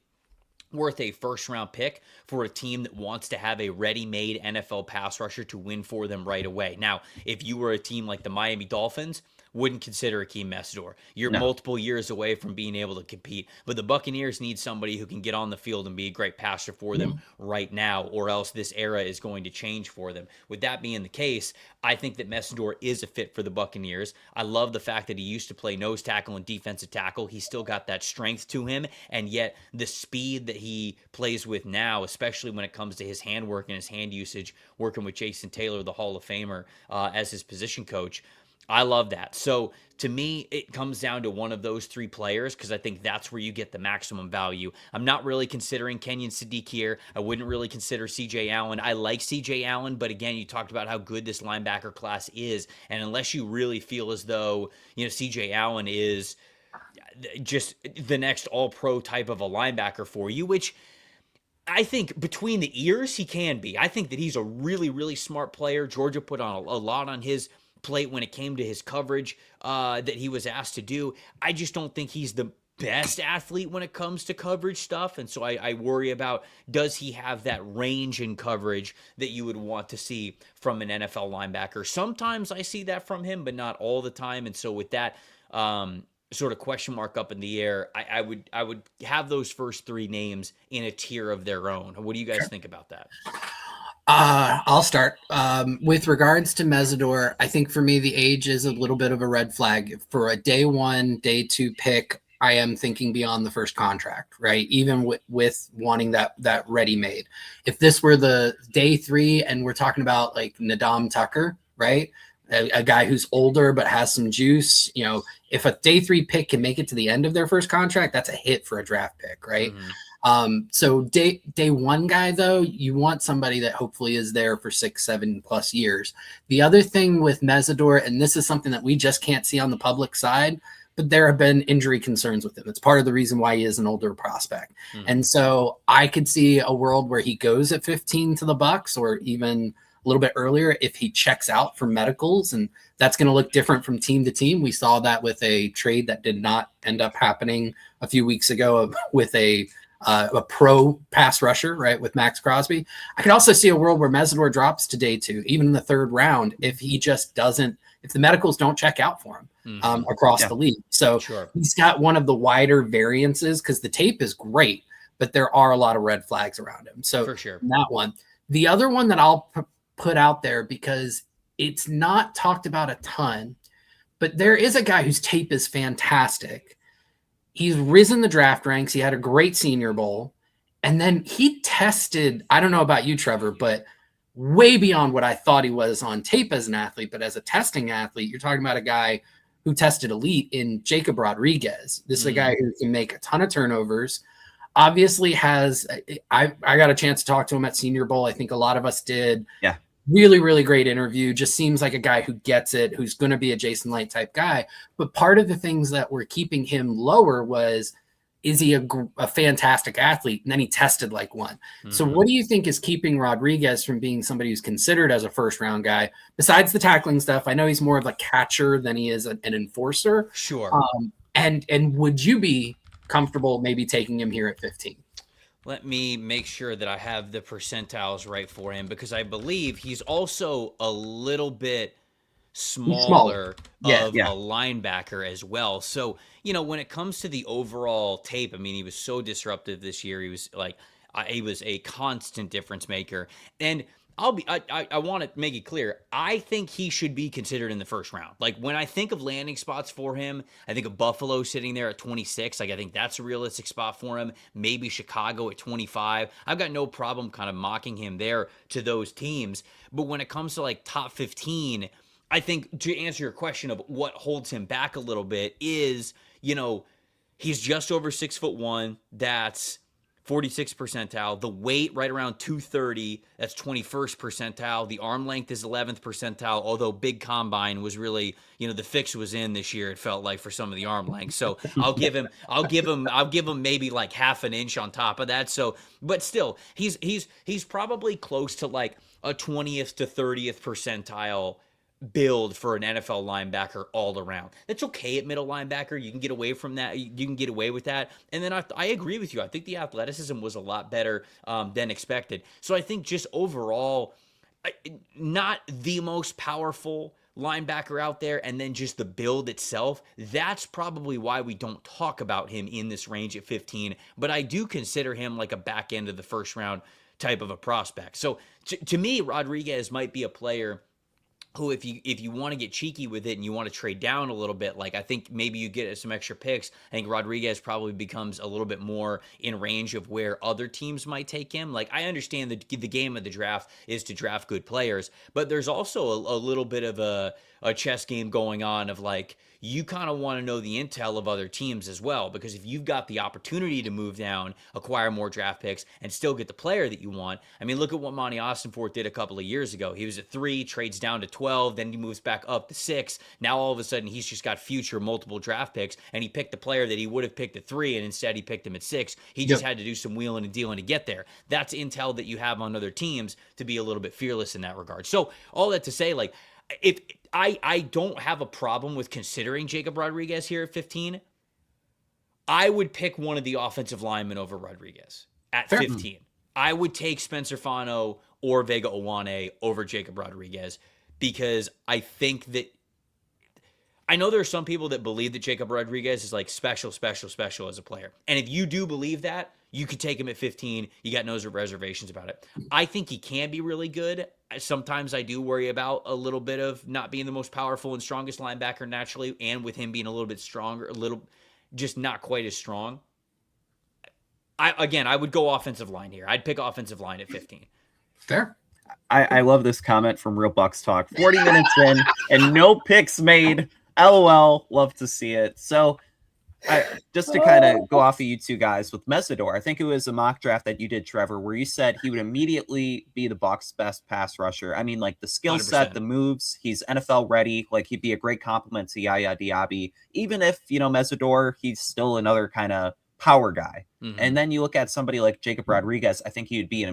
worth a first-round pick for a team that wants to have a ready-made NFL pass rusher to win for them right away. Now, if you were a team like the Miami Dolphins, wouldn't consider Akeem Mesdor. You're multiple years away from being able to compete. But the Buccaneers need somebody who can get on the field and be a great passer for them right now, or else this era is going to change for them. With that being the case, I think that Mesdor is a fit for the Buccaneers. I love the fact that he used to play nose tackle and defensive tackle. He's still got that strength to him, and yet the speed that he plays with now, especially when it comes to his handwork and his hand usage, working with Jason Taylor, the Hall of Famer, as his position coach, I love that. So to me, it comes down to one of those three players, because I think that's where you get the maximum value. I'm not really considering Kenyon Sadiq here. I wouldn't really consider CJ Allen. I like CJ Allen, but again, you talked about how good this linebacker class is. And unless you really feel as though, CJ Allen is just the next all-pro type of a linebacker for you, which I think between the ears, he can be. I think that he's a really, really smart player. Georgia put on a lot on his plate when it came to his coverage that he was asked to do. I just don't think he's the best athlete when it comes to coverage stuff. And so I worry about, does he have that range in coverage that you would want to see from an NFL linebacker? Sometimes I see that from him, but not all the time. And so with that sort of question mark up in the air, I would have those first three names in a tier of their own. What do you guys think about that? I'll start. With regards to Mesdor, I think for me, the age is a little bit of a red flag. For a day one, day two pick, I am thinking beyond the first contract, right? Even with wanting that ready-made. If this were the day three and we're talking about like Nadam Tucker, right? A guy who's older but has some juice, if a day three pick can make it to the end of their first contract, that's a hit for a draft pick, right? Mm-hmm. So day one guy, though, you want somebody that hopefully is there for 6-7+ years. The other thing with Mesdor, and this is something that we just can't see on the public side, but there have been injury concerns with him. It's part of the reason why he is an older prospect. Mm-hmm. And so I could see a world where he goes at 15 to the Bucs, or even a little bit earlier if he checks out for medicals, and that's going to look different from team to team. We saw that with a trade that did not end up happening a few weeks ago with a pro pass rusher, right, with Max Crosby. I could also see a world where Mesdor drops to day two, even in the third round, if he just doesn't, if the medicals don't check out for him across the league. So he's got one of the wider variances, because the tape is great, but there are a lot of red flags around him. So for sure, that one. The other one that I'll put out there, because it's not talked about a ton, but there is a guy whose tape is fantastic. He's risen the draft ranks. He had a great Senior Bowl. And then he tested, I don't know about you, Trevor, but way beyond what I thought he was on tape as an athlete. But as a testing athlete, you're talking about a guy who tested elite in Jacob Rodriguez. This is a guy who can make a ton of turnovers. Obviously has – I got a chance to talk to him at Senior Bowl. I think a lot of us did. Yeah. Really, really great interview. Just seems like a guy who gets it, who's going to be a Jason Light type guy. But part of the things that were keeping him lower was is he a fantastic athlete? And then he tested like one. So what do you think is keeping Rodriguez from being somebody who's considered as a first-round guy, besides the tackling stuff? I know he's more of a catcher than he is an enforcer. Sure. And would you be comfortable maybe taking him here at 15? Let me make sure that I have the percentiles right for him, because I believe he's also a little bit smaller of a linebacker as well. So, when it comes to the overall tape, I mean, he was so disruptive this year. He was he was a constant difference maker. And I want to make it clear, I think he should be considered in the first round. Like, when I think of landing spots for him, I think of Buffalo sitting there at 26. Like, I think that's a realistic spot for him. Maybe Chicago at 25. I've got no problem kind of mocking him there to those teams. But when it comes to like top 15, I think, to answer your question of what holds him back a little bit is, he's just over 6'1". That's 46th percentile. The weight right around 230. That's 21st percentile. The arm length is 11th percentile. Although big combine was really, the fix was in this year. It felt like, for some of the arm length. So I'll give him maybe like half an inch on top of that. So, but still, he's probably close to like a 20th to 30th percentile build for an NFL linebacker all around. That's okay at middle linebacker. You can get away from that. You can get away with that. And then I agree with you. I think the athleticism was a lot better than expected. So I think just overall, not the most powerful linebacker out there, and then just the build itself, that's probably why we don't talk about him in this range at 15. But I do consider him like a back end of the first round type of a prospect. So to me, Rodriguez might be a player who, if you want to get cheeky with it and you want to trade down a little bit, like, I think maybe you get some extra picks. I think Rodriguez probably becomes a little bit more in range of where other teams might take him. Like, I understand that the game of the draft is to draft good players, but there's also a little bit of a chess game going on of, like, you kind of want to know the intel of other teams as well, because if you've got the opportunity to move down, acquire more draft picks, and still get the player that you want. I mean, look at what Monty Austinforth did a couple of years ago. He was at 3, trades down to 12, then he moves back up to 6. Now all of a sudden he's just got future multiple draft picks, and he picked the player that he would have picked at 3, and instead he picked him at 6. He just had to do some wheeling and dealing to get there. That's intel that you have on other teams to be a little bit fearless in that regard. So all that to say, like, if I don't have a problem with considering Jacob Rodriguez here at 15, I would pick one of the offensive linemen over Rodriguez at 15. I would take Spencer Fano or Vega Owane over Jacob Rodriguez, because I think that, I know there are some people that believe that Jacob Rodriguez is like special as a player. And if you do believe that, you could take him at 15. You got no reservations about it. I think he can be really good. Sometimes I do worry about a little bit of not being the most powerful and strongest linebacker naturally, and with him being a little bit stronger, just not quite as strong. I would go offensive line here. I'd pick offensive line at 15. Fair. I love this comment from Real Bucs Talk. 40 minutes in and no picks made. LOL. Love to see it. So just to kind of go off of you two guys with Mesidor, I think it was a mock draft that you did, Trevor, where you said he would immediately be the Bucs' best pass rusher. I mean, like, the skill set, 100%. the moves, he's NFL ready. Like, he'd be a great compliment to Yaya Diaby. Even if, Mesidor, he's still another kind of power guy. Mm-hmm. And then you look at somebody like Jacob Rodriguez, I think he would be an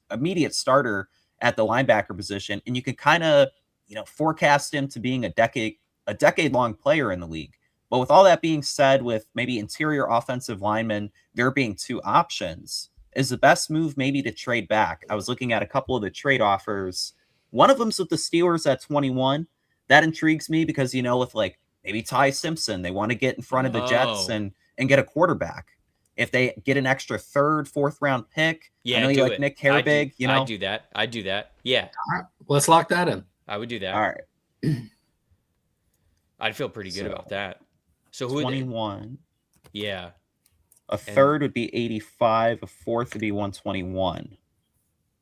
immediate starter at the linebacker position. And you can kind of, forecast him to being a decade-long player in the league. But with all that being said, with maybe interior offensive linemen, there being 2 options, is the best move maybe to trade back? I was looking at a couple of the trade offers. One of them's with the Steelers at 21. That intrigues me because, with like maybe Ty Simpson, they want to get in front of the Jets and get a quarterback. If they get an extra 3rd, 4th round pick, I know you like Nick Herbig. I'd do that. Yeah. All right, let's lock that in. I would do that. All right. I'd feel pretty good about that. So who 21. Yeah. A 3rd would be 85. A 4th would be 121.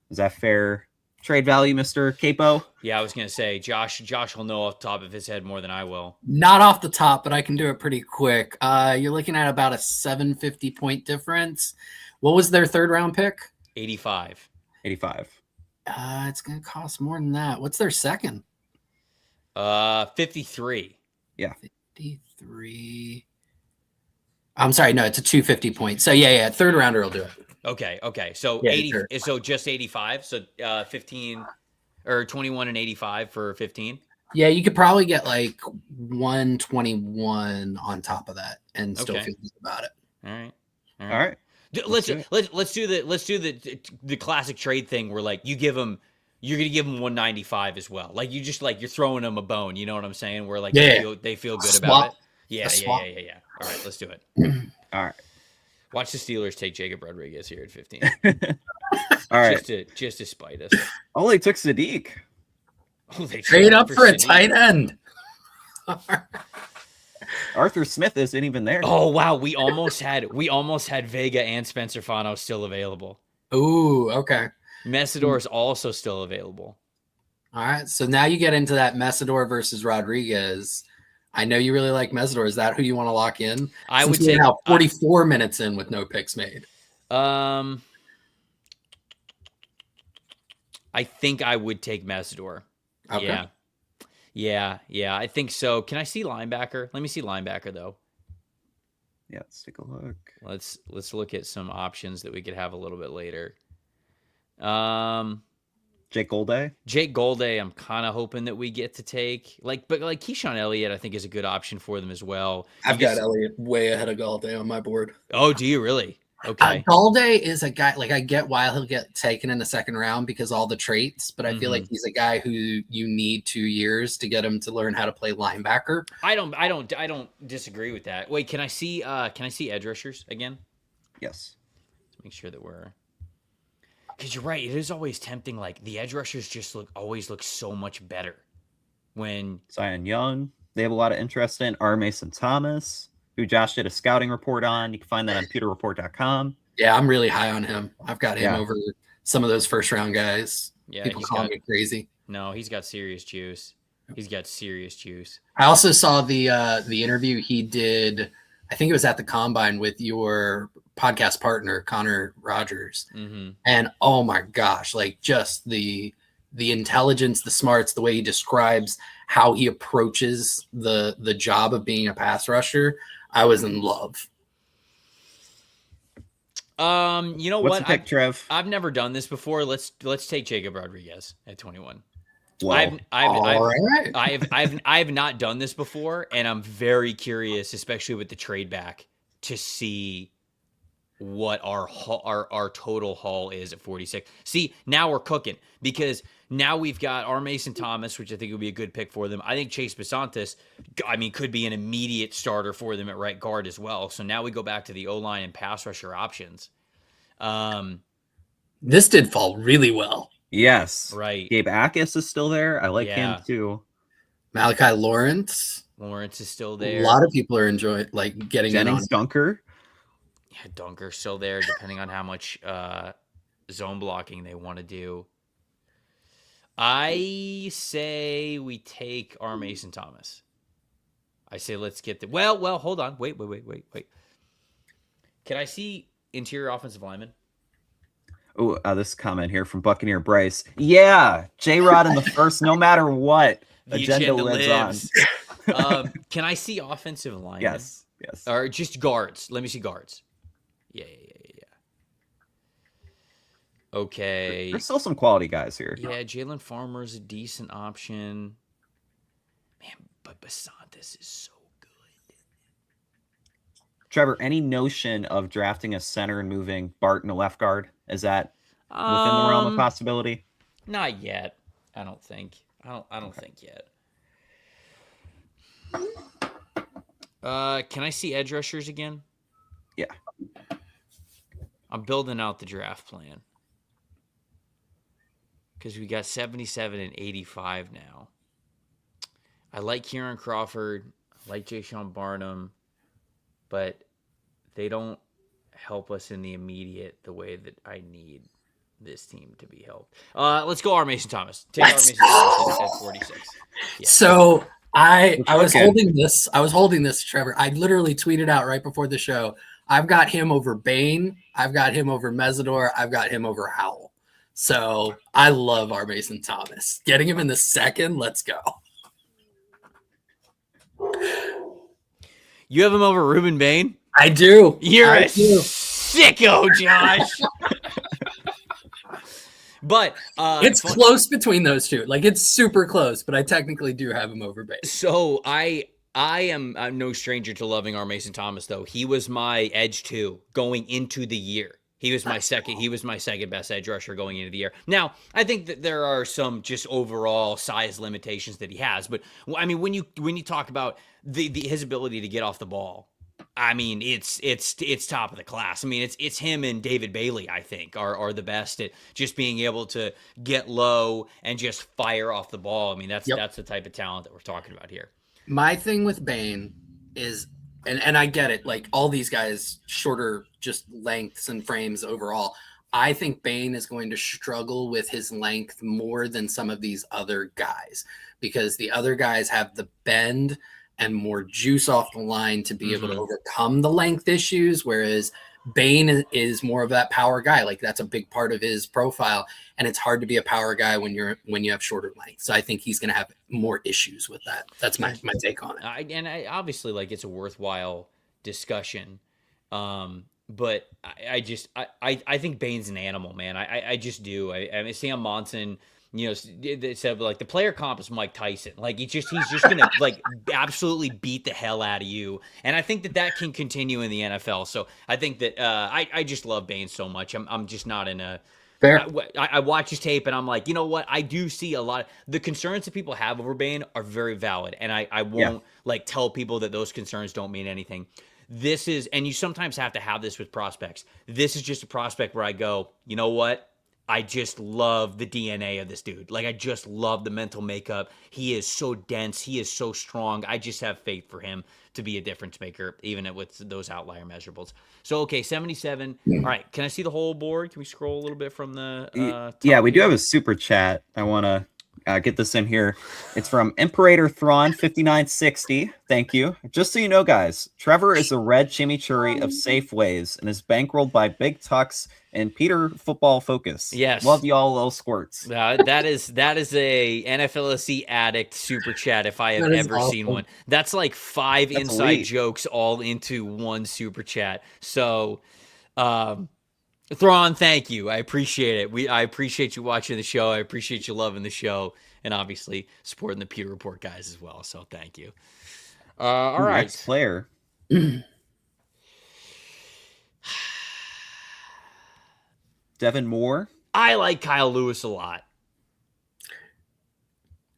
Is that fair trade value, Mr. Queipo? Yeah, I was going to say, Josh will know off the top of his head more than I will. Not off the top, but I can do it pretty quick. You're looking at about a 750 point difference. What was their 3rd round pick? 85. It's going to cost more than that. What's their 2nd? 53. Yeah. 53. I'm sorry, no, it's a 250 point. So yeah, third rounder will do it. Okay. So Yeah, 80. sure. So just 85. So 15 or 21 and 85 for 15. Yeah, you could probably get like 121 on top of that and still feel good about it. All right. Let's do the classic trade thing where like you're gonna give them 195 as well. Like you're throwing them a bone. You know what I'm saying? Where like they feel good about it. Yeah. All right, let's do it. All right. Watch the Steelers take Jacob Rodriguez here at 15. All right. Just to spite us. Oh, they took Sadiq. Oh, they trade up for a Sadiq. tight end. Arthur Smith isn't even there. Oh wow, we almost had Vega and Spencer Fano still available. Ooh, okay. Messidor is also still available. All right, so now you get into that Messidor versus Rodriguez. I know you really like Messidor. Is that who you want to lock in? I would say now 44 minutes in with no picks made. I think I would take Messidor. Okay. Yeah, I think so. Can I see linebacker? Let me see linebacker though. Yeah, let's take a look. Let's look at some options that we could have a little bit later. Jake Golday, I'm kind of hoping that we get to take but Keyshawn Elliott, I think is a good option for them as well. I've got Elliott way ahead of Golday on my board. Oh, do you really? Okay. Golday is a guy, like I get why he'll get taken in the second round because all the traits, but I feel like he's a guy who you need 2 years to get him to learn how to play linebacker. I don't disagree with that. Wait, can I see edge rushers again? Yes. Let's make sure that we're, because you're right. It is always tempting. Like the edge rushers just always look so much better when Zion Young. They have a lot of interest in R. Mason Thomas, who Josh did a scouting report on. You can find that on pewterreport.com. Yeah, I'm really high on him. I've got him over some of those first round guys. Yeah, people call me crazy. No, he's got serious juice. I also saw the interview he did. I think it was at the Combine with your podcast partner, Connor Rogers. And oh my gosh, like just the intelligence, the smarts, the way he describes how he approaches the job of being a pass rusher. I was in love. You know what? Pick, Trev? I've never done this before. Let's take Jacob Rodriguez at 21. Wow. I've not done this before, and I'm very curious, especially with the trade back, to see what our total haul is at 46. See, now we're cooking because now we've got our Mason Thomas, which I think would be a good pick for them. I think Chase Besantis, could be an immediate starter for them at right guard as well. So now we go back to the O-line and pass rusher options. This did fall really well. Yes. Right. Gabe Akis is still there. I like him too. Malachi Lawrence is still there. A lot of people are enjoying getting Jennings in on Dunker. Yeah, Dunker's still there, depending on how much zone blocking they want to do. I say we take our Mason Thomas. I say let's get the well. Hold on, wait. Can I see interior offensive lineman? Oh, this comment here from Buccaneer Bryce. Yeah, J-Rod in the first, no matter what. The agenda lives on. Can I see offensive lineman? Yes. Or just guards. Let me see guards. Yeah. Okay. There's still some quality guys here. Yeah, Jalen Farmer's a decent option. Man, but Besantis is so good. Trevor, any notion of drafting a center and moving Barton to left guard? Is that within the realm of possibility? Not yet. I don't think. I don't think yet. Can I see edge rushers again? Yeah. I'm building out the draft plan. Because we got 77 and 85 now. I like Kieran Crawford. I like Jaysean Barnum. But they don't help us in the immediate the way that I need this team to be helped. Let's go R. Mason Thomas. Take R. Mason Thomas at 46. Yeah. So I was holding this. I was holding this, Trevor. I literally tweeted out right before the show. I've got him over Bain. I've got him over Mesidor. I've got him over Howell. So I love our Mason Thomas. Getting him in the second. Let's go. You have him over Ruben Bain? I do. You're I a do. sicko, Josh. But It's close between those two. Like, it's super close, but I technically do have him over Bain. So I'm no stranger to loving R. Mason Thomas, though. He was my edge too going into the year. He was my second best edge rusher going into the year. Now, I think that there are some just overall size limitations that he has, but I mean, when you talk about his ability to get off the ball, I mean, it's top of the class. I mean, it's him and David Bailey, I think, are the best at just being able to get low and just fire off the ball. I mean, that's the type of talent that we're talking about here. My thing with Bain is, and I get it, like all these guys, shorter just lengths and frames overall. I think Bain is going to struggle with his length more than some of these other guys, because the other guys have the bend and more juice off the line to be able to overcome the length issues, whereas Bain is more of that power guy. Like, that's a big part of his profile, and it's hard to be a power guy when you have shorter length. So I think he's going to have more issues with that. That's my take on it. I obviously, like, it's a worthwhile discussion, but I think Bain's an animal, man. I just do. I mean, Sam Monson, you know, they said like the player comp is Mike Tyson. Like he's just gonna like absolutely beat the hell out of you, and I think that can continue in the NFL. So I think that I just love Bain so much. I'm just not in a. Fair. I watch his tape and I'm like, you know what? I do see a lot of the concerns that people have over Bain are very valid, and I won't like tell people that those concerns don't mean anything. This is, and you sometimes have to have this with prospects. This is just a prospect where I go, you know what? I just love the DNA of this dude. Like, I just love the mental makeup. He is so dense. He is so strong. I just have faith for him to be a difference maker, even with those outlier measurables. So, okay, 77. All right, can I see the whole board? Can we scroll a little bit from the yeah, we do have a super chat. I want to get this in here. It's from Imperator Thrawn 5960. Thank you. Just so you know, guys, Trevor is a red chimichurri of Safeways and is bankrolled by Big Tux and Peter Football Focus. Yes. Love y'all, little squirts. That is a NFLSC addict super chat if I have ever seen one. That's like 5 inside jokes all into one super chat. So, Thrawn, thank you. I appreciate it. I appreciate you watching the show. I appreciate you loving the show, and obviously supporting the Pewter Report guys as well. So thank you. All right. Next player. Devin Moore. I like Kyle Lewis a lot.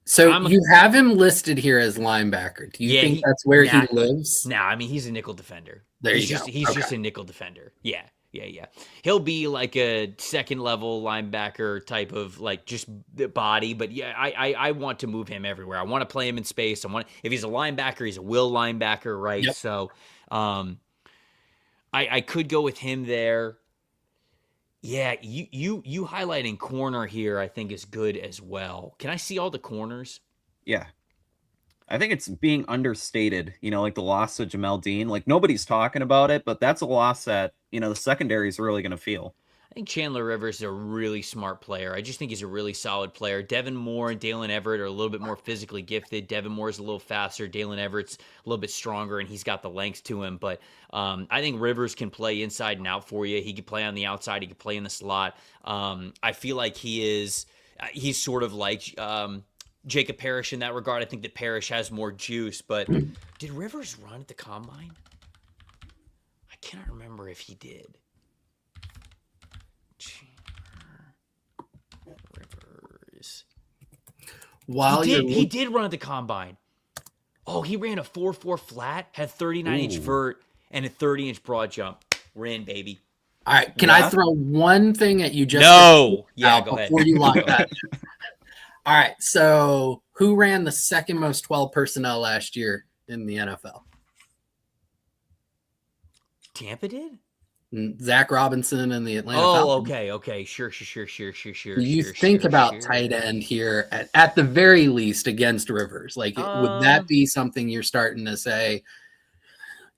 So you have him listed here as linebacker. Do you think that's where he lives? No, I mean, he's a nickel defender. He's just a nickel defender. Yeah. He'll be like a second level linebacker type of like just body, but yeah, I want to move him everywhere. I want to play him in space. If he's a linebacker, he's a will linebacker, right? Yep. So, I could go with him there. Yeah, you highlighting corner here, I think is good as well. Can I see all the corners? Yeah. I think it's being understated, like the loss of Jamel Dean. Like, nobody's talking about it, but that's a loss that, the secondary is really going to feel. I think Chandler Rivers is a really smart player. I just think he's a really solid player. Devin Moore and Dalen Everett are a little bit more physically gifted. Devin Moore's a little faster. Dalen Everett's a little bit stronger, and he's got the length to him. But I think Rivers can play inside and out for you. He can play on the outside. He can play in the slot. I feel like he's sort of like Jacob Parrish in that regard. I think that Parrish has more juice. But did Rivers run at the combine? I cannot remember if he did. Rivers. He did run at the combine. Oh, he ran a 4.4 flat, had 39-inch vert, and a 30-inch broad jump. We're in, baby. All right. Can I throw one thing at you just go ahead. Before you lock that? All right. So who ran the second most 12 personnel last year in the NFL? Tampa did? Zach Robinson and the Atlanta Falcons. Okay. Sure. You think about tight end here at the very least against Rivers. Like, would that be something you're starting to say?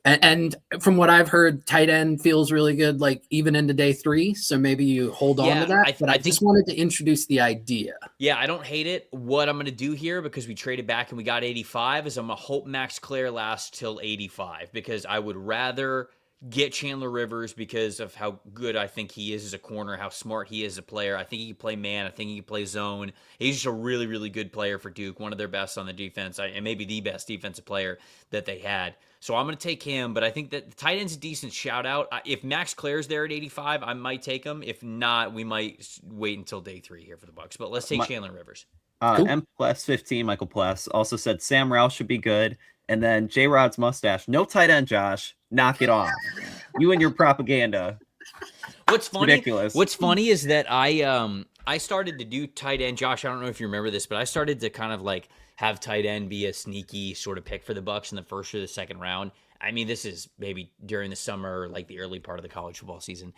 And from what I've heard, tight end feels really good, like even into day 3. So maybe you hold on to that. But I just wanted to introduce the idea. Yeah, I don't hate it. What I'm going to do here, because we traded back and we got 85, is I'm going to hope Max Clare lasts till 85, because I would rather get Chandler Rivers because of how good I think he is as a corner, how smart he is as a player. I think he can play man. I think he can play zone. He's just a really, really good player for Duke, one of their best on the defense, and maybe the best defensive player that they had. So I'm going to take him, but I think that the tight end's a decent shout out. If Max Clare's there at 85, I might take him. If not, we might wait until day 3 here for the Bucs. But let's take Chandler Rivers. Cool. M Pless 15, Michael Pless, also said Sam Roush should be good. And then J Rod's mustache. No tight end, Josh. Knock it off. You and your propaganda. What's funny? Ridiculous. What's funny is that I started to do tight end. Josh, I don't know if you remember this, but I started to kind of like have tight end be a sneaky sort of pick for the Bucs in the first or the second round. I mean, this is maybe during the summer or like the early part of the college football season.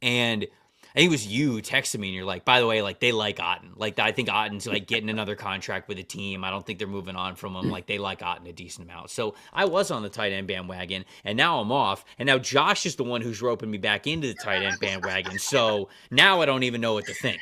And I think it was you texted me and you're like, by the way, like they like Otten. Like I think Otten's like getting another contract with a team. I don't think they're moving on from him. Like they like Otten a decent amount. So I was on the tight end bandwagon and now I'm off. And now Josh is the one who's roping me back into the tight end bandwagon. So now I don't even know what to think.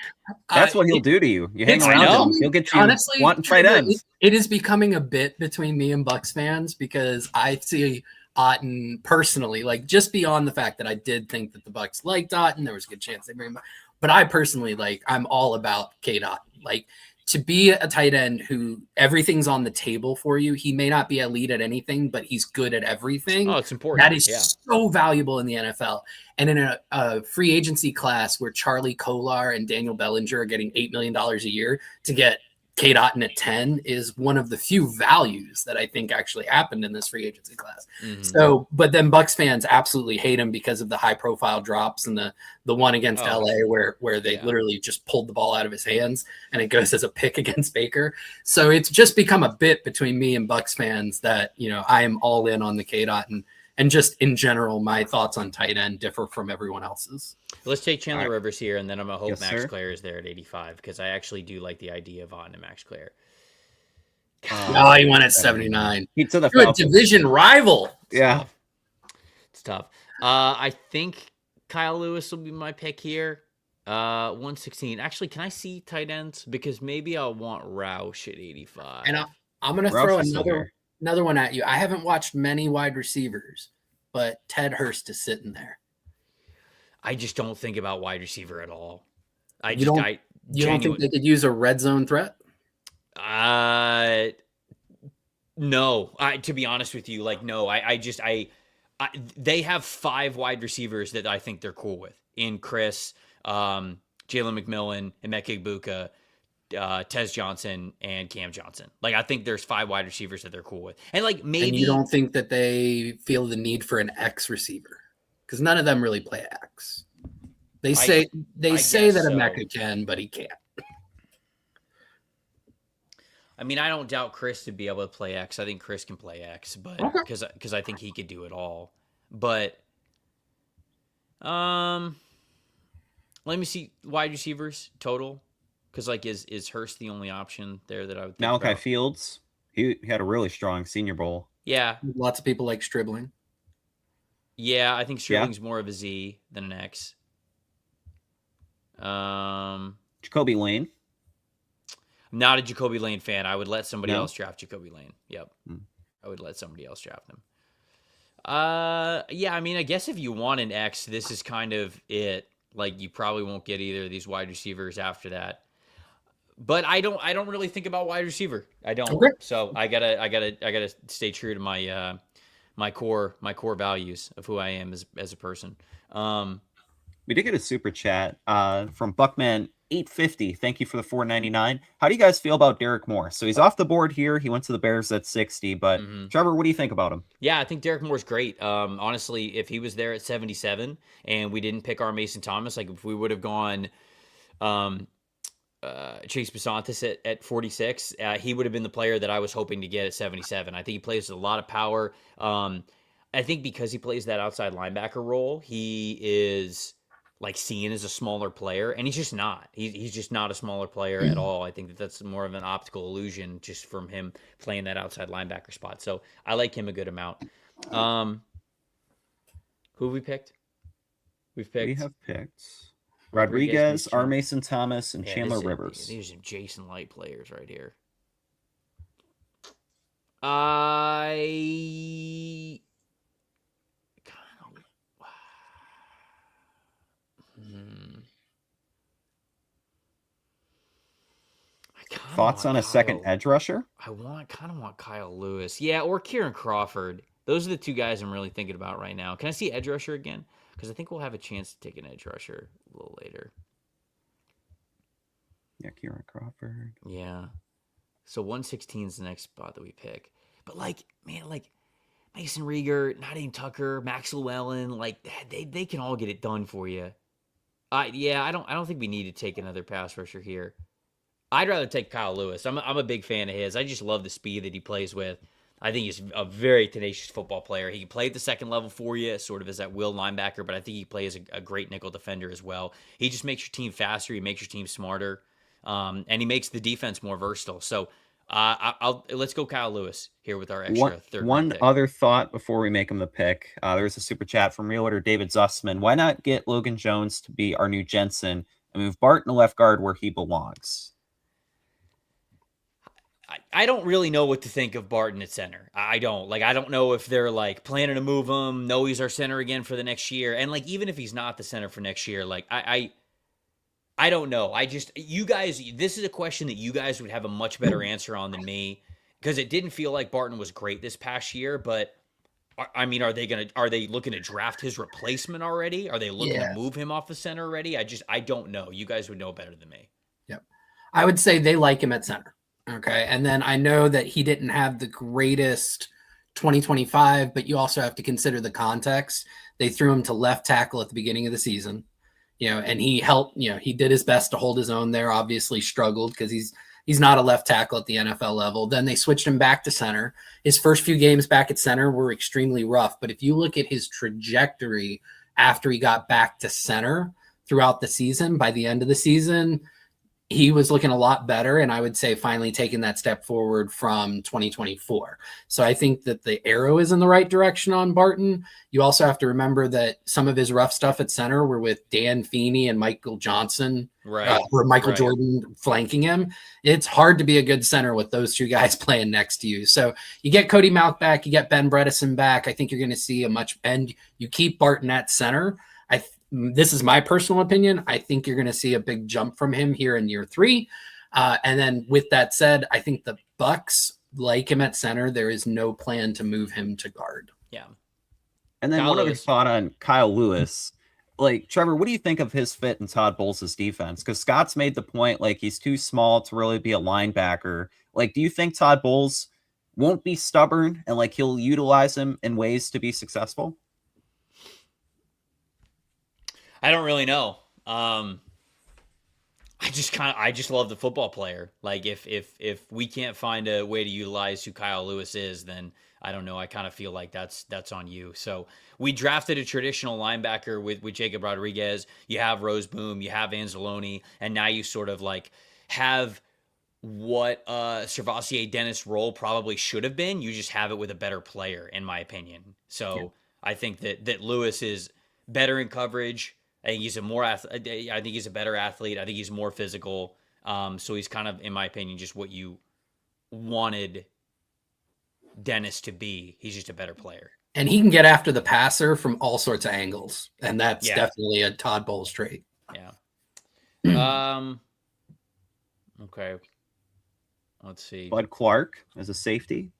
That's what he'll do to you. You hang I around know. him. He'll get you Honestly, wanting tight ends. it is becoming a bit between me and Bucs fans because I see Otten personally, like just beyond the fact that I did think that the Bucs liked Otten, there was a good chance they bring him. But I personally, like, I'm all about Cade Otten. Like, to be a tight end who everything's on the table for you, he may not be elite at anything, but he's good at everything. Oh, it's important. That is so valuable in the NFL. And in a free agency class where Charlie Kolar and Daniel Bellinger are getting $8 million a year, to get Cade Otten at 10 is one of the few values that I think actually happened in this free agency class. Mm-hmm. So, but then Bucs fans absolutely hate him because of the high profile drops and the one against LA where they literally just pulled the ball out of his hands and it goes as a pick against Baker. So it's just become a bit between me and Bucs fans that, you know, I am all in on the Cade Otten. And just in general, my thoughts on tight end differ from everyone else's. Let's take Chandler Rivers here, and then I'm going to hope Max sir. Clare is there at 85 because I actually do like the idea of Otten and Max Clare. Oh, he went at 79. He to the Good Falcons. division rival. Yeah. It's tough. I think Kyle Lewis will be my pick here. 116. Actually, can I see tight ends? Because maybe I'll want Roush at 85. And I'm going to throw another one at you. I haven't watched many wide receivers, but Ted Hurst is sitting there. I just don't think about wide receiver at all. You don't think they could use a red zone threat? No. To be honest with you, like no. They have 5 wide receivers that I think they're cool with. In Chris, Jalen McMillan, Emeka Egbuka, Tez Johnson, and Cam Johnson. Like I think there's 5 wide receivers that they're cool with. And like maybe and you don't think that they feel the need for an X receiver? Because none of them really play X. They say that Emeka can, but he can't. I mean, I don't doubt Chris to be able to play X. I think Chris can play X, but because I think he could do it all. But let me see wide receivers total. Because like is Hurst the only option there that I would think Malachi about? Fields. He had a really strong Senior Bowl. Yeah. Lots of people like Stribling. Yeah, I think Stribling's more of a Z than an X. Jacoby Lane. I'm not a Jacoby Lane fan. I would let somebody else draft Jacoby Lane. Yep. I would let somebody else draft him. Yeah, I mean, I guess if you want an X, this is kind of it. Like you probably won't get either of these wide receivers after that. But I don't really think about wide receiver. I don't. Okay. So I gotta stay true to my my core values of who I am as a person. We did get a super chat from Buckman 850. Thank you for the $4.99. How do you guys feel about Derek Moore? So he's off the board here. He went to the Bears at 60. But Trevor, what do you think about him? Yeah, I think Derek Moore's great. Honestly, if he was there at 77 and we didn't pick our Mason Thomas, like if we would have gone Chase Besantis at 46, he would have been the player that I was hoping to get at 77. I think he plays with a lot of power. I think because he plays that outside linebacker role, he is like seen as a smaller player, and he's just not. He's just not a smaller player at all. I think that's more of an optical illusion just from him playing that outside linebacker spot. So I like him a good amount. Who have we picked? We have picked Rodriguez, R. Mason Thomas, and Chandler Rivers. These are Jason Light players right here. Thoughts on a second edge rusher? I kind of want Kyle Lewis. Yeah, or Kieran Crawford. Those are the two guys I'm really thinking about right now. Can I see edge rusher again? Because I think we'll have a chance to take an edge rusher a little later. Yeah, Kieran Crawford. Yeah. So 116 is the next spot that we pick. But man, Mason Rieger, Nadine Tucker, Max Llewellyn, they can all get it done for you. I don't think we need to take another pass rusher here. I'd rather take Kyle Lewis. I'm a big fan of his. I just love the speed that he plays with. I think he's a very tenacious football player. He can play at the second level for you, sort of as that will linebacker, but I think he plays a great nickel defender as well. He just makes your team faster. He makes your team smarter, and he makes the defense more versatile. So let's go Kyle Lewis here with our extra third. One pick. Other thought before we make him the pick. There's a super chat from Realtor David Zussman. Why not get Logan Jones to be our new Jensen and move Barton to left guard where he belongs? I don't really know what to think of Barton at center. I don't know if they're planning to move him. No, he's our center again for the next year. And even if he's not the center for next year, I don't know. You guys, this is a question that you guys would have a much better answer on than me, because it didn't feel like Barton was great this past year. But I mean, are they looking to draft his replacement already? Are they looking to move him off the center already? I don't know. You guys would know better than me. Yep. I would say they like him at center. Okay. And then I know that he didn't have the greatest 2025, but you also have to consider the context. They threw him to left tackle at the beginning of the season, and he helped, he did his best to hold his own there, obviously struggled because he's not a left tackle at the NFL level. Then they switched him back to center. His first few games back at center were extremely rough. But if you look at his trajectory after he got back to center throughout the season, by the end of the season, he was looking a lot better, and I would say finally taking that step forward from 2024. So I think that the arrow is in the right direction on Barton. You also have to remember that some of his rough stuff at center were with Dan Feeney and Michael Johnson, or Michael Jordan flanking him. It's hard to be a good center with those two guys playing next to you. So you get Cody Mauch back, you get Ben Bredesen back. I think you're going to see and you keep Barton at center. This is my personal opinion. I think you're going to see a big jump from him here in year 3. And then with that said, I think the Bucs like him at center. There is no plan to move him to guard. Yeah. And then one other thought on Kyle Lewis. Trevor, what do you think of his fit in Todd Bowles' defense? Because Scott's made the point, he's too small to really be a linebacker. Do you think Todd Bowles won't be stubborn and he'll utilize him in ways to be successful? I don't really know. I just love the football player. If we can't find a way to utilize who Kyle Lewis is, then I don't know. I kind of feel like that's on you. So we drafted a traditional linebacker with Jacob Rodriguez. You have Rose Boom, you have Anzalone, and now you sort of have what Servassier Dennis role probably should have been. You just have it with a better player, in my opinion. So yeah. I think that Lewis is better in coverage. I think he's I think he's a better athlete. I think he's more physical. So he's kind of, in my opinion, just what you wanted Dennis to be. He's just a better player. And he can get after the passer from all sorts of angles. And that's definitely a Todd Bowles trait. Yeah. Okay. Let's see. Bud Clark as a safety.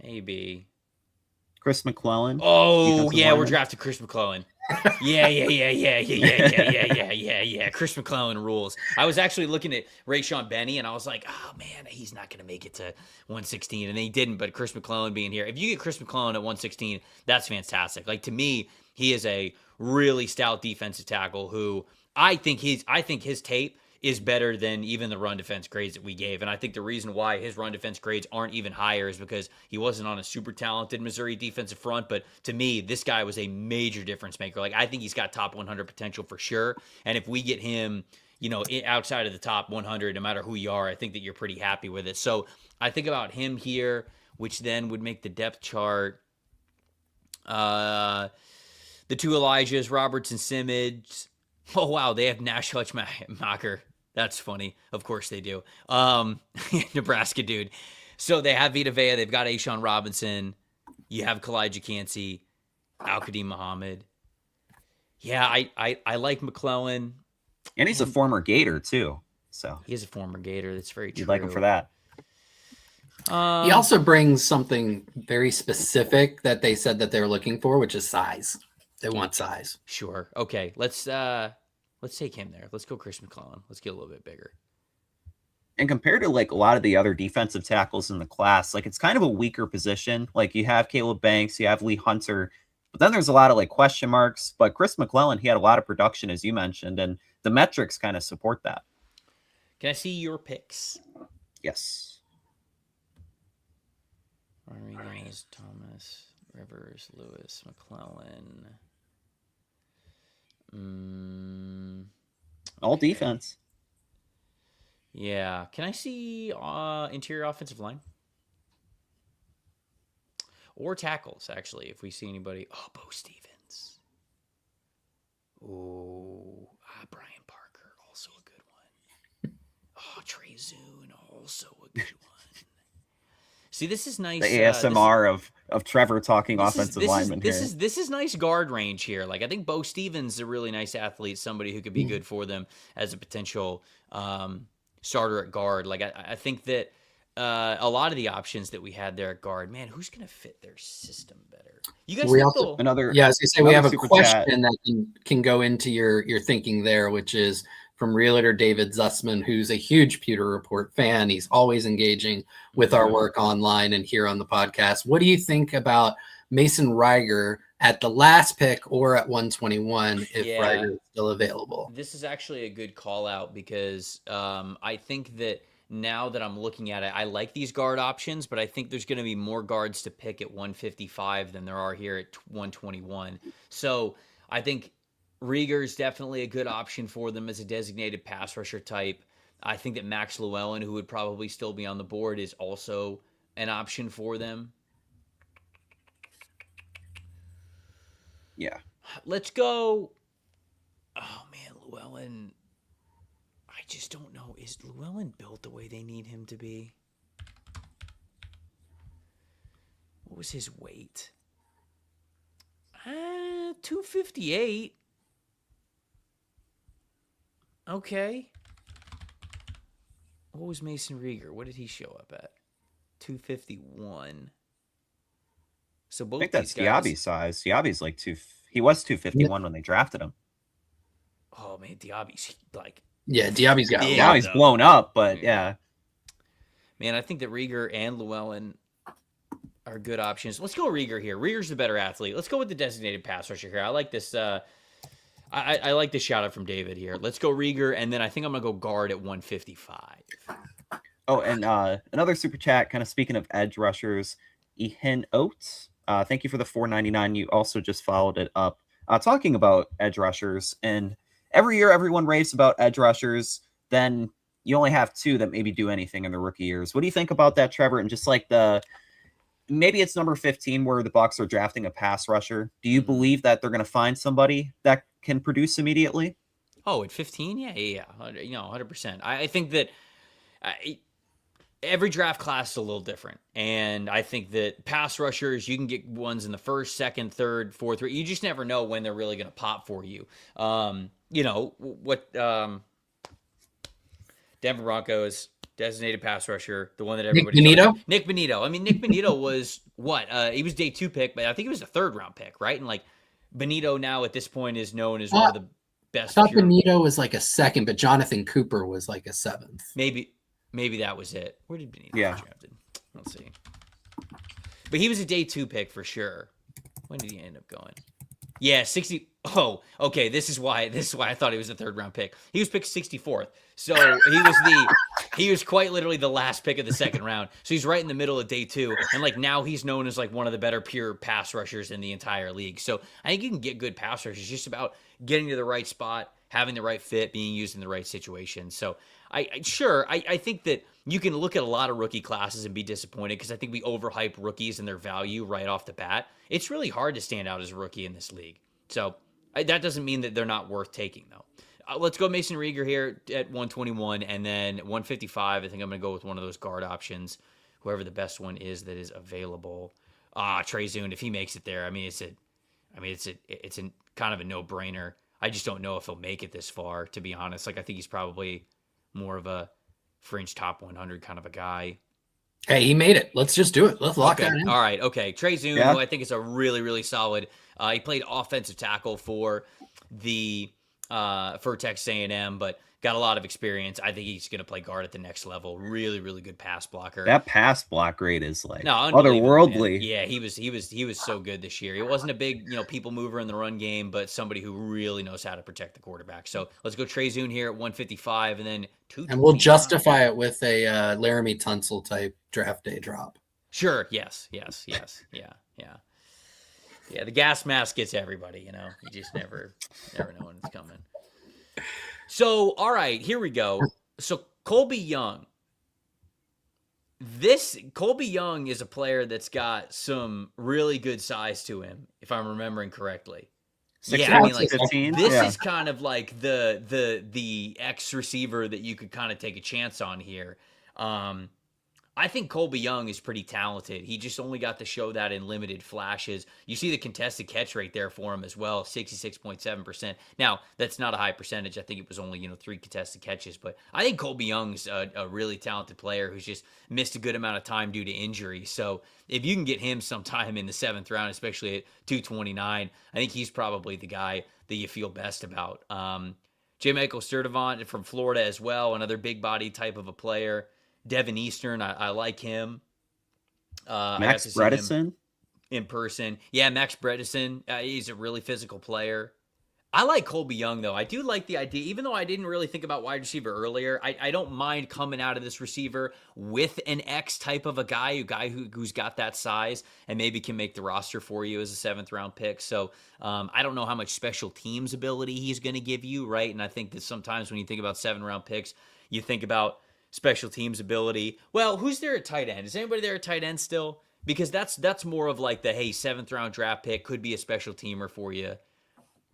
Maybe. Chris McClellan. Oh, yeah, we're drafting Chris McClellan. Yeah. Chris McClellan rules. I was actually looking at Rayshon Benny, and I was like, oh, man, he's not going to make it to 116. And he didn't, but Chris McClellan being here. If you get Chris McClellan at 116, that's fantastic. To me, he is a really stout defensive tackle who I think his tape is better than even the run defense grades that we gave. And I think the reason why his run defense grades aren't even higher is because he wasn't on a super talented Missouri defensive front. But to me, this guy was a major difference maker. I think he's got top 100 potential for sure. And if we get him, outside of the top 100, no matter who you are, I think that you're pretty happy with it. So I think about him here, which then would make the depth chart. The two Elijahs, Roberts and Simmons. Oh, wow, they have Nash Hutchmacher. That's funny. Of course they do. Nebraska dude. So they have Vita Vea. They've got Ashawn Robinson. You have Kalijah Cansey, Al-Qadim Muhammad. Yeah, I like McClellan. And he's a former Gator, too. So He is a former Gator. That's very true. you'd like him for that. He also brings something very specific that they said that they're looking for, which is size. They want size. Sure. Okay. Let's take him there. Let's go Chris McClellan. Let's get a little bit bigger. And compared to like a lot of the other defensive tackles in the class, like it's kind of a weaker position. Like you have Caleb Banks, you have Lee Hunter, but then there's a lot of like question marks. But Chris McClellan, he had a lot of production, as you mentioned, and the metrics kind of support that. Can I see your picks? Yes. Rodriguez, Thomas, Rivers, Lewis, McClellan. All Okay. defense. Yeah. Can I see interior offensive line? Or tackles, actually, if we see anybody. Oh, Bo Stevens. Oh, Brian Parker, also a good one. Oh, Trey Zune, also a good one. See, this is nice. The ASMR of Trevor talking offensive lineman here. This is nice guard range here. Like I think Bo Stevens is a really nice athlete, somebody who could be good for them as a potential starter at guard. Like I think that a lot of the options that we had there at guard, man, who's going to fit their system better? You guys We think also- Another Yeah, as you say, we have a super question that can go into your thinking there, which is from realtor David Zussman, who's a huge Pewter Report fan. He's always engaging with our work online and here on the podcast. What do you think about Mason Reiger at the last pick or at 121 if Reiger is still available? This is actually a good call out because I think that now that I'm looking at it, I like these guard options, but I think there's going to be more guards to pick at 155 than there are here at 121. So I think Rieger is definitely a good option for them as a designated pass rusher type. I think that Max Llewellyn, who would probably still be on the board, is also an option for them. Yeah. Let's go. Oh, man, Llewellyn. I just don't know. Is Llewellyn built the way they need him to be? What was his weight? 258. Okay. What was Mason Rieger? What did he show up at? 251. So both I think that's these guys. Diaby's size. Diaby's like he was 251 when they drafted him. Oh man, Diaby's like. Yeah, Diaby's got Yeah, Diaby's blown up, but yeah. Man, I think that Rieger and Llewellyn are good options. Let's go Rieger here. Rieger's the better athlete. Let's go with the designated pass rusher here. I like this. I like this shout out from David here. Let's go Rieger, and then I think I'm gonna go guard at 155. Oh, and another super chat. Kind of speaking of edge rushers, Ehin Oates. Thank you for the $4.99. You also just followed it up talking about edge rushers. And every year, everyone raves about edge rushers. Then you only have two that maybe do anything in the rookie years. What do you think about that, Trevor? And just like maybe it's number 15 where the Bucs are drafting a pass rusher. Do you believe that they're going to find somebody that can produce immediately? Oh, at 15? Yeah. 100%. I think that every draft class is a little different. And I think that pass rushers, you can get ones in the first, second, third, fourth. You just never know when they're really going to pop for you. Denver Broncos, designated pass rusher, the one that everybody... Nick Bonito. I mean, Nick Bonito was what? He was day 2 pick, but I think he was a 3rd round pick, right? And like Bonito now at this point is known as one of the best. I thought Bonito was like a 2nd, but Jonathan Cooper was like a 7th. Maybe that was it. Where did Bonito get drafted? Let's see. But he was a day 2 pick for sure. When did he end up going? Yeah, 60. Oh, okay. This is why I thought he was a 3rd round pick. He was picked 64th. So he was quite literally the last pick of the 2nd round. So he's right in the middle of day 2. And like now he's known as like one of the better pure pass rushers in the entire league. So I think you can get good pass rushers. It's just about getting to the right spot, having the right fit, being used in the right situation. So I think that you can look at a lot of rookie classes and be disappointed because I think we overhype rookies and their value right off the bat. It's really hard to stand out as a rookie in this league. So that doesn't mean that they're not worth taking, though. Let's go Mason Rieger here at 121, and then 155. I think I'm going to go with one of those guard options, whoever the best one is that is available. Trey Zune, if he makes it there, it's a kind of a no-brainer. I just don't know if he'll make it this far, to be honest. Like I think he's probably more of a fringe top 100 kind of a guy. Hey, he made it. Let's just do it. Let's lock Okay. that in. All right. Okay. Trey Zoom, Yeah. who I think is a really, really solid. He played offensive tackle for the for Texas A&M, but got a lot of experience. I think he's going to play guard at the next level. Really, really good pass blocker. That pass block rate is like unbelievable, man. otherworldly. Yeah, he was so good this year. He wasn't a big, people mover in the run game, but somebody who really knows how to protect the quarterback. So let's go Trey Zoom here at 155, and then 229. And we'll justify it with a Laramie Tunsil type draft day drop. Sure. Yes. Yeah. Yeah. The gas mask gets everybody. You just never know when it's coming. So, all right, here we go. So Colby Young. Colby Young is a player that's got some really good size to him, if I'm remembering correctly. 15. This is kind of like the X receiver that you could kind of take a chance on here. I think Colby Young is pretty talented. He just only got to show that in limited flashes. You see the contested catch rate there for him as well, 66.7%. Now, that's not a high percentage. I think it was only, 3 contested catches. But I think Colby Young's a really talented player who's just missed a good amount of time due to injury. So if you can get him sometime in the 7th round, especially at 229, I think he's probably the guy that you feel best about. J. Michael Sturdivant from Florida as well, another big body type of a player. Devin Eastern, I like him. Max Bredesen in person. Yeah, Max Bredesen. He's a really physical player. I like Colby Young, though. I do like the idea, even though I didn't really think about wide receiver earlier. I don't mind coming out of this receiver with an X type of a guy who's got that size and maybe can make the roster for you as a 7th round pick. So I don't know how much special teams ability he's going to give you, right? And I think that sometimes when you think about 7th round picks, you think about special teams ability. Well, who's there at tight end? Is anybody there at tight end still? Because that's more of like the, hey, 7th round draft pick could be a special teamer for you.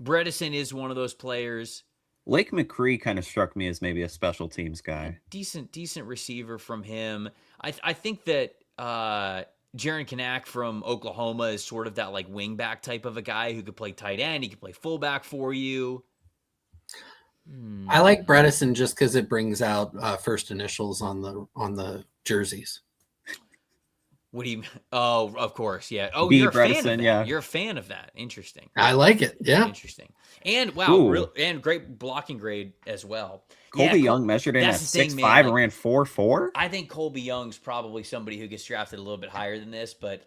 Bredesen is one of those players. Lake McCree kind of struck me as maybe a special teams guy. Decent receiver from him. I think that Jaron Kanak from Oklahoma is sort of that like wingback type of a guy who could play tight end. He could play fullback for you. I like Bredesen just because it brings out first initials on the jerseys. What do you? Oh, of course, yeah. Oh, B. you're a Bredesen, fan of that. yeah. You're a fan of that. Interesting. I like it. Yeah. Interesting. And wow, and great blocking grade as well. Colby Young measured in at 6'5" and ran 4'4". I think Colby Young's probably somebody who gets drafted a little bit higher than this, but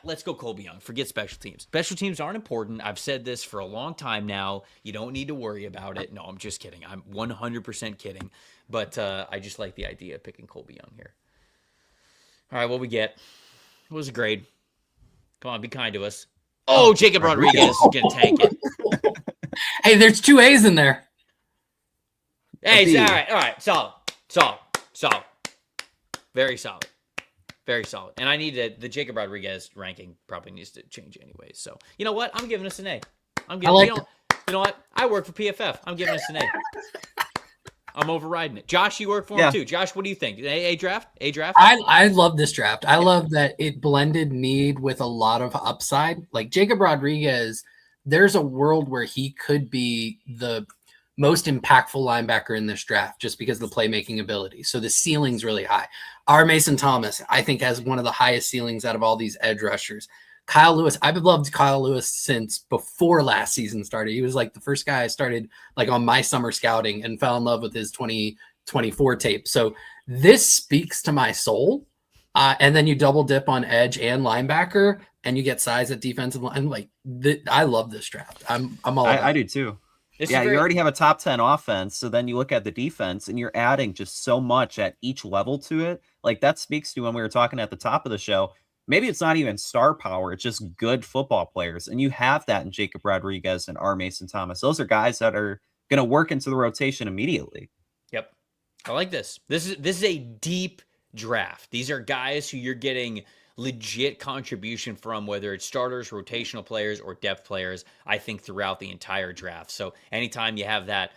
let's go Colby Young. Forget special teams. Special teams aren't important. I've said this for a long time now. You don't need to worry about it. No, I'm just kidding. I'm 100% kidding. But I just like the idea of picking Colby Young here. All right, what we get? What was the grade? Come on, be kind to us. Oh, Jacob Rodriguez is going to tank it. Hey, there's 2 A's in there. Hey, all right. Solid. Very solid. Very solid. And I need the Jacob Rodriguez ranking probably needs to change anyways. So, you know what? I'm giving us an A. You know what? I work for PFF. I'm giving us an A. I'm overriding it. Josh, you work for him too. Josh, what do you think? A draft? I love this draft. I love that it blended need with a lot of upside. Like Jacob Rodriguez, there's a world where he could be the most impactful linebacker in this draft just because of the playmaking ability. So the ceiling's really high. R. Mason Thomas, I think, has one of the highest ceilings out of all these edge rushers. Kyle Lewis, I've loved Kyle Lewis since before last season started. He was like the first guy I started like on my summer scouting and fell in love with his 2024 tape. So this speaks to my soul. And then you double dip on edge and linebacker and you get size at defensive line. Like I love this draft. I'm all I do too. You already have a top 10 offense. So then you look at the defense and you're adding just so much at each level to it. Like that speaks to when we were talking at the top of the show. Maybe it's not even star power. It's just good football players. And you have that in Jacob Rodriguez and R. Mason Thomas. Those are guys that are going to work into the rotation immediately. Yep. I like this. This is a deep draft. These are guys who you're getting legit contribution from, whether it's starters, rotational players, or depth players, I think throughout the entire draft. So anytime you have that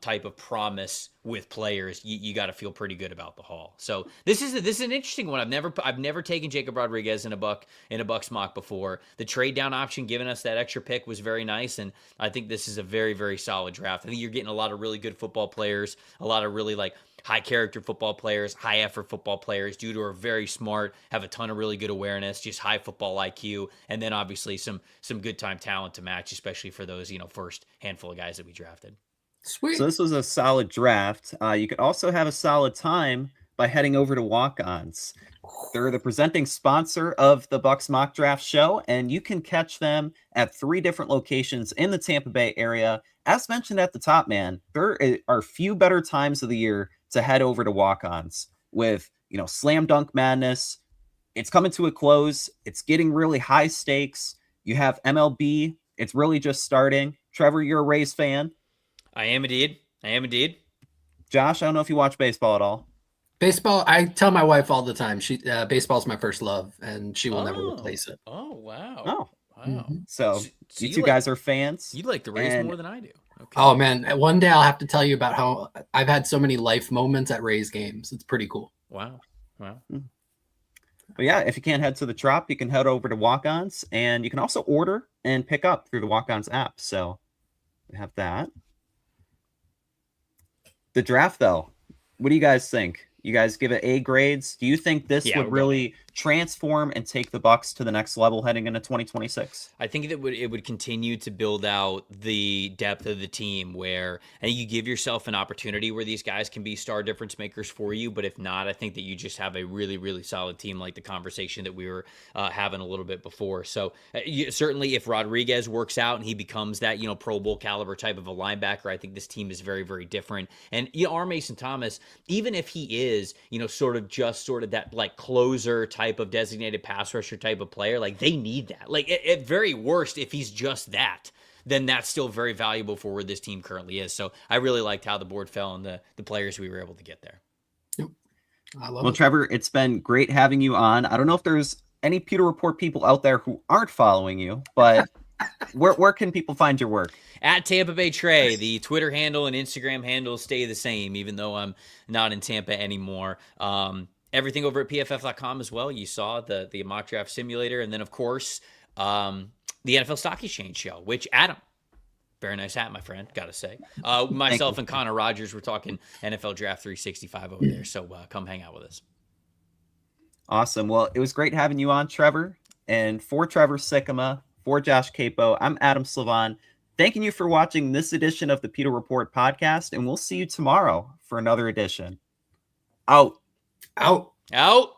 type of promise with players, you got to feel pretty good about the haul. So this is an interesting one. I've never taken Jacob Rodriguez in a Bucs mock before. The trade down option giving us that extra pick was very nice, and I think this is a very, very solid draft. I think you're getting a lot of really good football players, a lot of really like high character football players, high effort football players, dudes who are very smart, have a ton of really good awareness, just high football IQ, and then obviously some good time talent to match, especially for those, first handful of guys that we drafted. Sweet. So this was a solid draft. You could also have a solid time by heading over to Walk-Ons. They're the presenting sponsor of the Bucs Mock Draft Show, and you can catch them at 3 different locations in the Tampa Bay area. As mentioned at the top, man, there are few better times of the year to head over to Walk-Ons with, slam dunk madness. It's coming to a close. It's getting really high stakes. You have MLB. It's really just starting. Trevor, you're a Rays fan. I am indeed. Josh, I don't know if you watch baseball at all. Baseball, I tell my wife all the time. Baseball's my first love, and she will never replace it. Oh, wow. Oh, wow. Mm-hmm. So you two guys are fans. You like the Rays more than I do. Okay. Oh, man. One day I'll have to tell you about how I've had so many life moments at Rays games. It's pretty cool. Wow. But yeah, if you can't head to the Trop, you can head over to Walk-Ons, and you can also order and pick up through the Walk-Ons app. So we have that. The draft, though, what do you guys think? You guys give it A grades? Do you think this would really transform and take the Bucs to the next level heading into 2026? I think that it would continue to build out the depth of the team where and you give yourself an opportunity where these guys can be star difference makers for you. But if not, I think that you just have a really, really solid team like the conversation that we were having a little bit before. So certainly if Rodriguez works out and he becomes that, Pro Bowl caliber type of a linebacker, I think this team is very, very different. And our Mason Thomas, even if he is, sort of that like closer type of designated pass rusher type of player, like they need that. Like at very worst, if he's just that, then that's still very valuable for where this team currently is. So I really liked how the board fell and the players we were able to get there. Yep. I love Well, it. Trevor, it's been great having you on. I don't know if there's any Pewter Report people out there who aren't following you, but where can people find your work? At Tampa Bay Trey, the Twitter handle and Instagram handle stay the same, even though I'm not in Tampa anymore. Everything over at PFF.com as well. You saw the mock draft simulator. And then, of course, the NFL Stock Exchange show, which Adam, very nice hat, my friend, got to say. Myself and Connor Rogers, we're talking NFL Draft 365 over there. So come hang out with us. Awesome. Well, it was great having you on, Trevor. And for Trevor Sikkema, for Josh Queipo, I'm Adam Slivon. Thanking you for watching this edition of the Pewter Report podcast, and we'll see you tomorrow for another edition. Out. Out. Out.